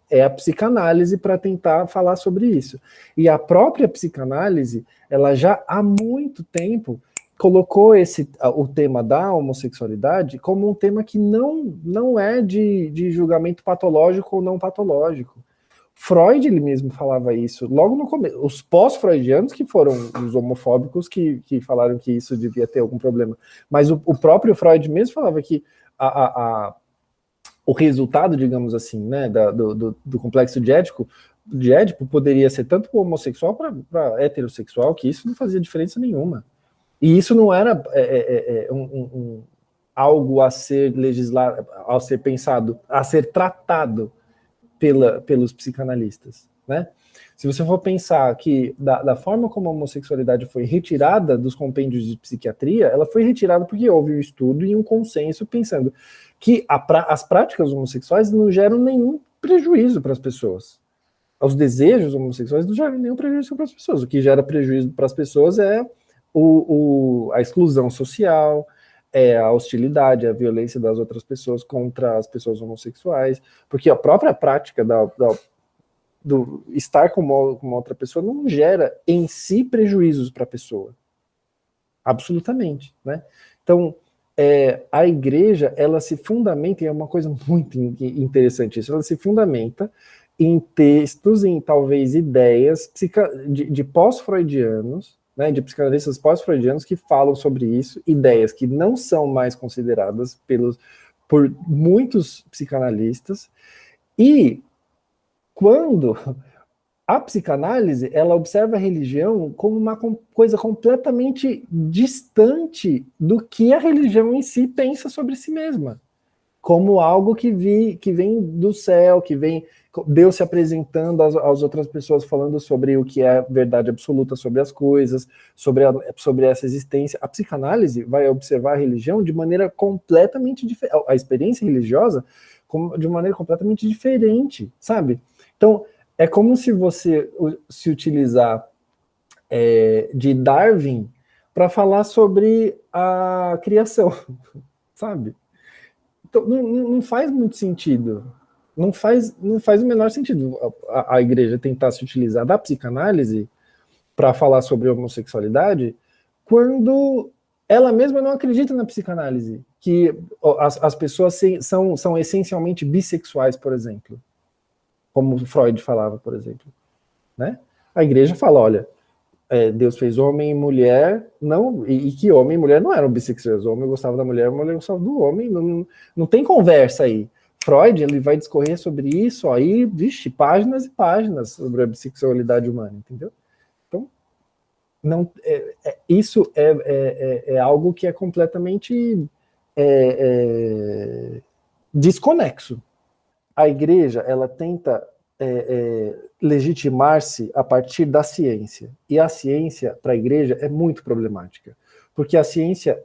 B: é a psicanálise para tentar falar sobre isso. E a própria psicanálise, ela já há muito tempo colocou o tema da homossexualidade como um tema que não é de julgamento patológico ou não patológico. Freud, ele mesmo falava isso logo no começo. Os pós-freudianos que foram os homofóbicos que falaram que isso devia ter algum problema. Mas o próprio Freud mesmo falava que o resultado, digamos assim, né, do complexo de Édipo poderia ser tanto homossexual para heterossexual, que isso não fazia diferença nenhuma. E isso não era algo a ser legislado, a ser pensado, a ser tratado pelos psicanalistas, né? Se você for pensar que da forma como a homossexualidade foi retirada dos compêndios de psiquiatria, ela foi retirada porque houve um estudo e um consenso pensando que as práticas homossexuais não geram nenhum prejuízo para as pessoas. Os desejos homossexuais não geram nenhum prejuízo para as pessoas. O que gera prejuízo para as pessoas é a exclusão social, a hostilidade, a violência das outras pessoas contra as pessoas homossexuais, porque a própria prática do estar com uma outra pessoa não gera em si prejuízos para a pessoa. Absolutamente, né? Então, a igreja, ela se fundamenta, e é uma coisa muito interessante isso, ela se fundamenta em textos, em talvez ideias de pós-freudianos, né, de psicanalistas pós-freudianos que falam sobre isso, ideias que não são mais consideradas por muitos psicanalistas, e quando a psicanálise, ela observa a religião como uma coisa completamente distante do que a religião em si pensa sobre si mesma, como algo que vem do céu, que vem Deus se apresentando às outras pessoas, falando sobre o que é verdade absoluta sobre as coisas, sobre essa existência. A psicanálise vai observar a religião de maneira completamente diferente, a experiência religiosa de maneira completamente diferente, sabe? Então, é como se você se utilizar de Darwin para falar sobre a criação, sabe? Então, não faz muito sentido. Não faz o menor sentido a igreja tentar se utilizar da psicanálise para falar sobre homossexualidade quando ela mesma não acredita na psicanálise, que as pessoas são essencialmente bissexuais, por exemplo, como Freud falava, por exemplo, né? A igreja fala, olha, Deus fez homem e mulher, e que homem e mulher não eram bissexuais, o homem gostava da mulher, a mulher gostava do homem, não tem conversa aí. Freud, ele vai discorrer sobre isso aí, vixe, páginas e páginas sobre a bissexualidade humana, entendeu? Então, isso é algo que é completamente desconexo. A igreja, ela tenta legitimar-se a partir da ciência, e a ciência, para a igreja, é muito problemática. Porque a ciência,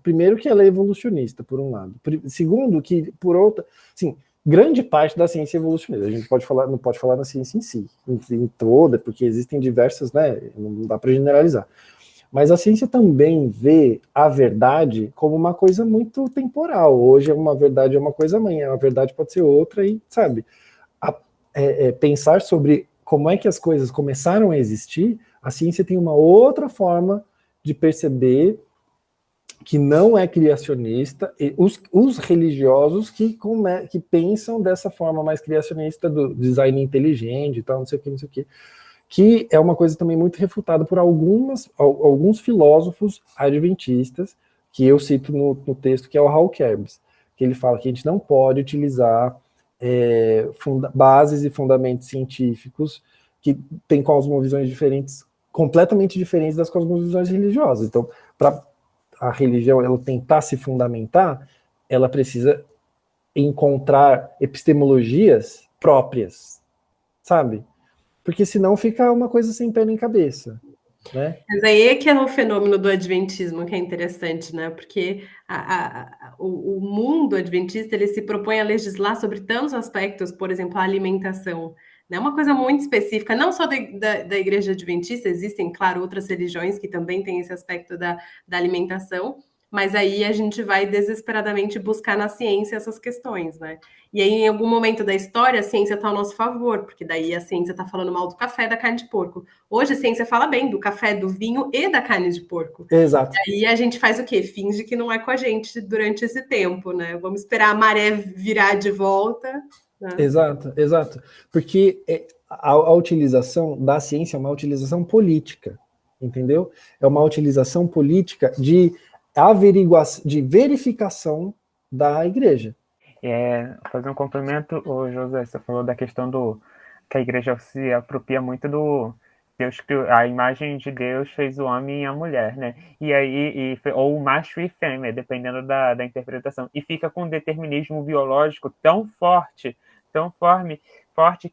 B: primeiro que ela é evolucionista, por um lado. Segundo, que por outra, assim, grande parte da ciência é evolucionista. A gente não pode falar na ciência em si, em toda, porque existem diversas, né, não dá para generalizar. Mas a ciência também vê a verdade como uma coisa muito temporal. Hoje é uma verdade, é uma coisa, amanhã a verdade pode ser outra, e, sabe, pensar sobre como é que as coisas começaram a existir, a ciência tem uma outra forma de perceber que não é criacionista, e os religiosos que pensam dessa forma mais criacionista do design inteligente e tal, não sei o que, que é uma coisa também muito refutada por alguns filósofos adventistas, que eu cito no texto, que é o Hal Kebs, que ele fala que a gente não pode utilizar bases e fundamentos científicos que têm cosmovisões diferentes, completamente diferentes das cosmovisões religiosas. Então, para a religião ela tentar se fundamentar, ela precisa encontrar epistemologias próprias, sabe? Porque senão fica uma coisa sem pé nem cabeça, né?
D: Mas aí é que é o fenômeno do adventismo que é interessante, né? Porque o mundo adventista ele se propõe a legislar sobre tantos aspectos, por exemplo, a alimentação, né? Uma coisa muito específica, não só da igreja adventista, existem, claro, outras religiões que também têm esse aspecto da alimentação, mas aí a gente vai desesperadamente buscar na ciência essas questões, né? E aí, em algum momento da história, a ciência está ao nosso favor, porque daí a ciência está falando mal do café e da carne de porco. Hoje a ciência fala bem do café, do vinho e da carne de porco.
B: Exato.
D: E aí a gente faz o quê? Finge que não é com a gente durante esse tempo, né? Vamos esperar a maré virar de volta. Né?
B: Exato. Porque a utilização da ciência é uma utilização política, entendeu? É uma utilização política de averiguação, de verificação da igreja.
A: Fazer um complemento, José, você falou da questão que a igreja se apropria muito do Deus, que a imagem de Deus fez o homem e a mulher, né? E aí, ou o macho e fêmea, dependendo da interpretação. E fica com um determinismo biológico tão forte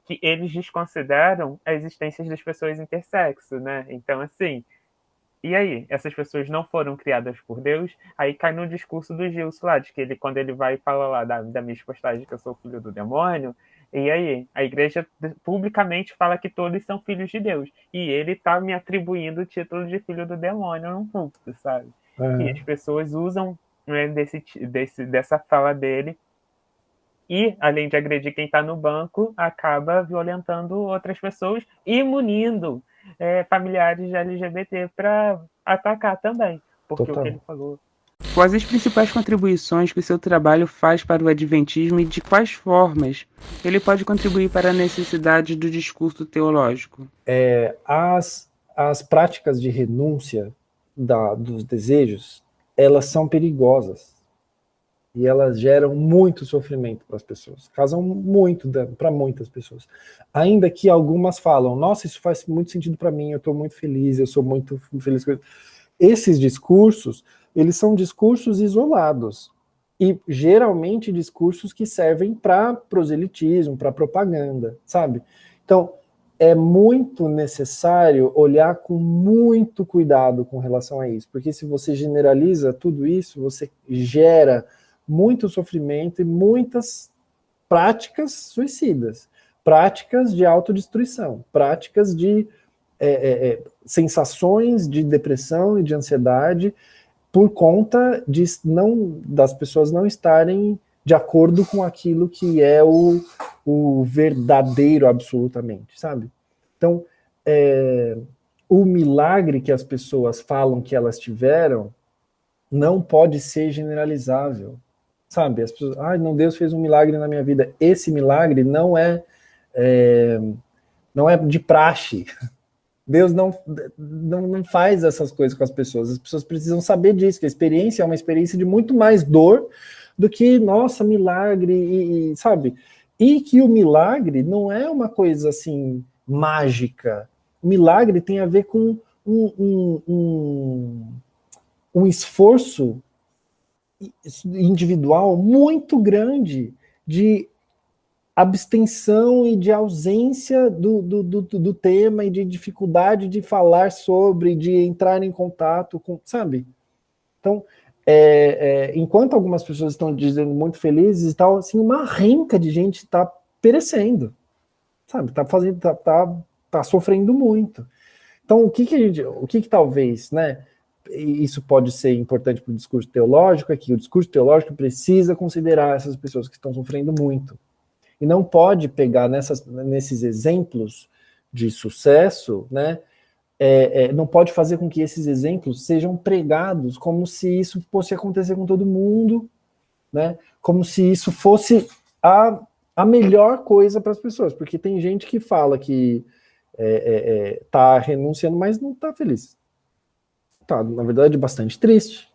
A: que eles desconsideram a existência das pessoas intersexo, né? Então, assim, e aí? Essas pessoas não foram criadas por Deus? Aí cai no discurso do Gilson lá, de que quando ele vai falar lá da minha postagem que eu sou filho do demônio, e aí? A igreja publicamente fala que todos são filhos de Deus. E ele tá me atribuindo o título de filho do demônio num púlpito, sabe? E as pessoas usam, né, dessa fala dele e, além de agredir quem está no banco, acaba violentando outras pessoas e munindo familiares de LGBT para atacar também, porque
B: Total.
A: o que ele falou.
E: Quais as principais contribuições que o seu trabalho faz para o adventismo e de quais formas ele pode contribuir para a necessidade do discurso teológico?
B: As práticas de renúncia dos desejos, elas são perigosas e elas geram muito sofrimento para as pessoas, causam muito dano para muitas pessoas. Ainda que algumas falam, nossa, isso faz muito sentido para mim, eu estou muito feliz, eu sou muito feliz com isso. Esses discursos, eles são discursos isolados e geralmente discursos que servem para proselitismo, para propaganda, sabe? Então, é muito necessário olhar com muito cuidado com relação a isso, porque se você generaliza tudo isso, você gera muito sofrimento e muitas práticas suicidas, práticas de autodestruição, práticas de sensações de depressão e de ansiedade por conta das pessoas não estarem de acordo com aquilo que é o verdadeiro absolutamente, sabe? Então, o milagre que as pessoas falam que elas tiveram não pode ser generalizável, sabe? As pessoas, não, Deus fez um milagre na minha vida. Esse milagre não é de praxe. Deus não faz essas coisas com as pessoas precisam saber disso, que a experiência é uma experiência de muito mais dor do que, nossa, milagre, sabe? E que o milagre não é uma coisa assim, mágica. O milagre tem a ver com um esforço individual muito grande de abstenção e de ausência do tema e de dificuldade de falar sobre, de entrar em contato com, sabe? Então, enquanto algumas pessoas estão dizendo muito felizes e tal, assim, uma renca de gente está perecendo, sabe? Tá sofrendo muito. Então, o que talvez, né? Isso pode ser importante para o discurso teológico, é que o discurso teológico precisa considerar essas pessoas que estão sofrendo muito. E não pode pegar nesses exemplos de sucesso, né? Não pode fazer com que esses exemplos sejam pregados como se isso fosse acontecer com todo mundo, né? Como se isso fosse a melhor coisa para as pessoas, porque tem gente que fala que tá renunciando, mas não tá feliz. Tá, na verdade, bastante triste.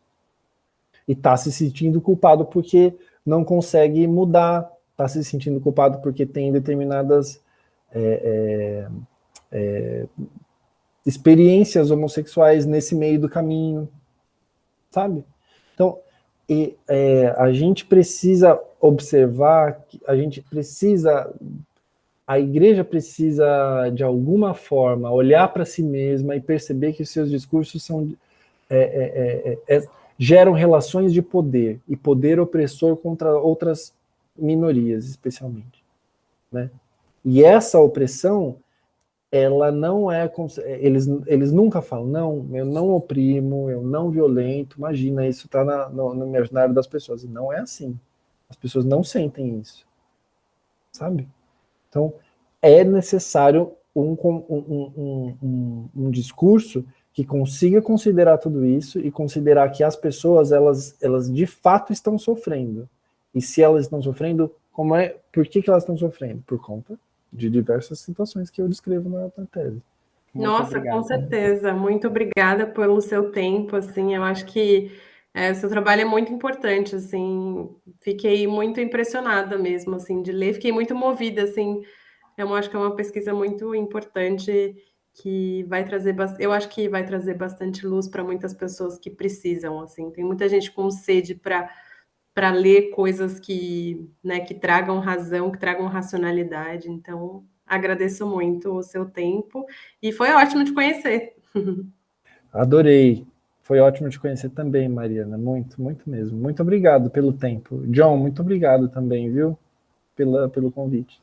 B: E tá se sentindo culpado porque não consegue mudar, tá se sentindo culpado porque tem determinadas experiências homossexuais nesse meio do caminho, sabe? Então, a gente precisa observar, a igreja precisa, de alguma forma, olhar para si mesma e perceber que os seus discursos geram relações de poder, e poder opressor contra outras minorias, especialmente, né? E essa opressão, ela não é... Eles nunca falam, não, eu não oprimo, eu não violento, imagina, isso está no imaginário das pessoas. E não é assim. As pessoas não sentem isso, sabe? Então, é necessário um discurso que consiga considerar tudo isso e considerar que as pessoas, elas de fato estão sofrendo. E se elas estão sofrendo, por que elas estão sofrendo? Por conta de diversas situações que eu descrevo na tese.
D: Nossa, com certeza. Muito obrigada pelo seu tempo, assim, eu acho que seu trabalho é muito importante, assim, fiquei muito impressionada mesmo, assim, de ler, fiquei muito movida, assim, eu acho que é uma pesquisa muito importante que vai trazer, eu acho que vai trazer bastante luz para muitas pessoas que precisam, assim, tem muita gente com sede para ler coisas que, né, que tragam razão, que tragam racionalidade. Então, agradeço muito o seu tempo e foi ótimo te conhecer.
B: Adorei. Foi ótimo te conhecer também, Mariana. Muito, muito mesmo. Muito obrigado pelo tempo. John, muito obrigado também, viu? Pelo convite.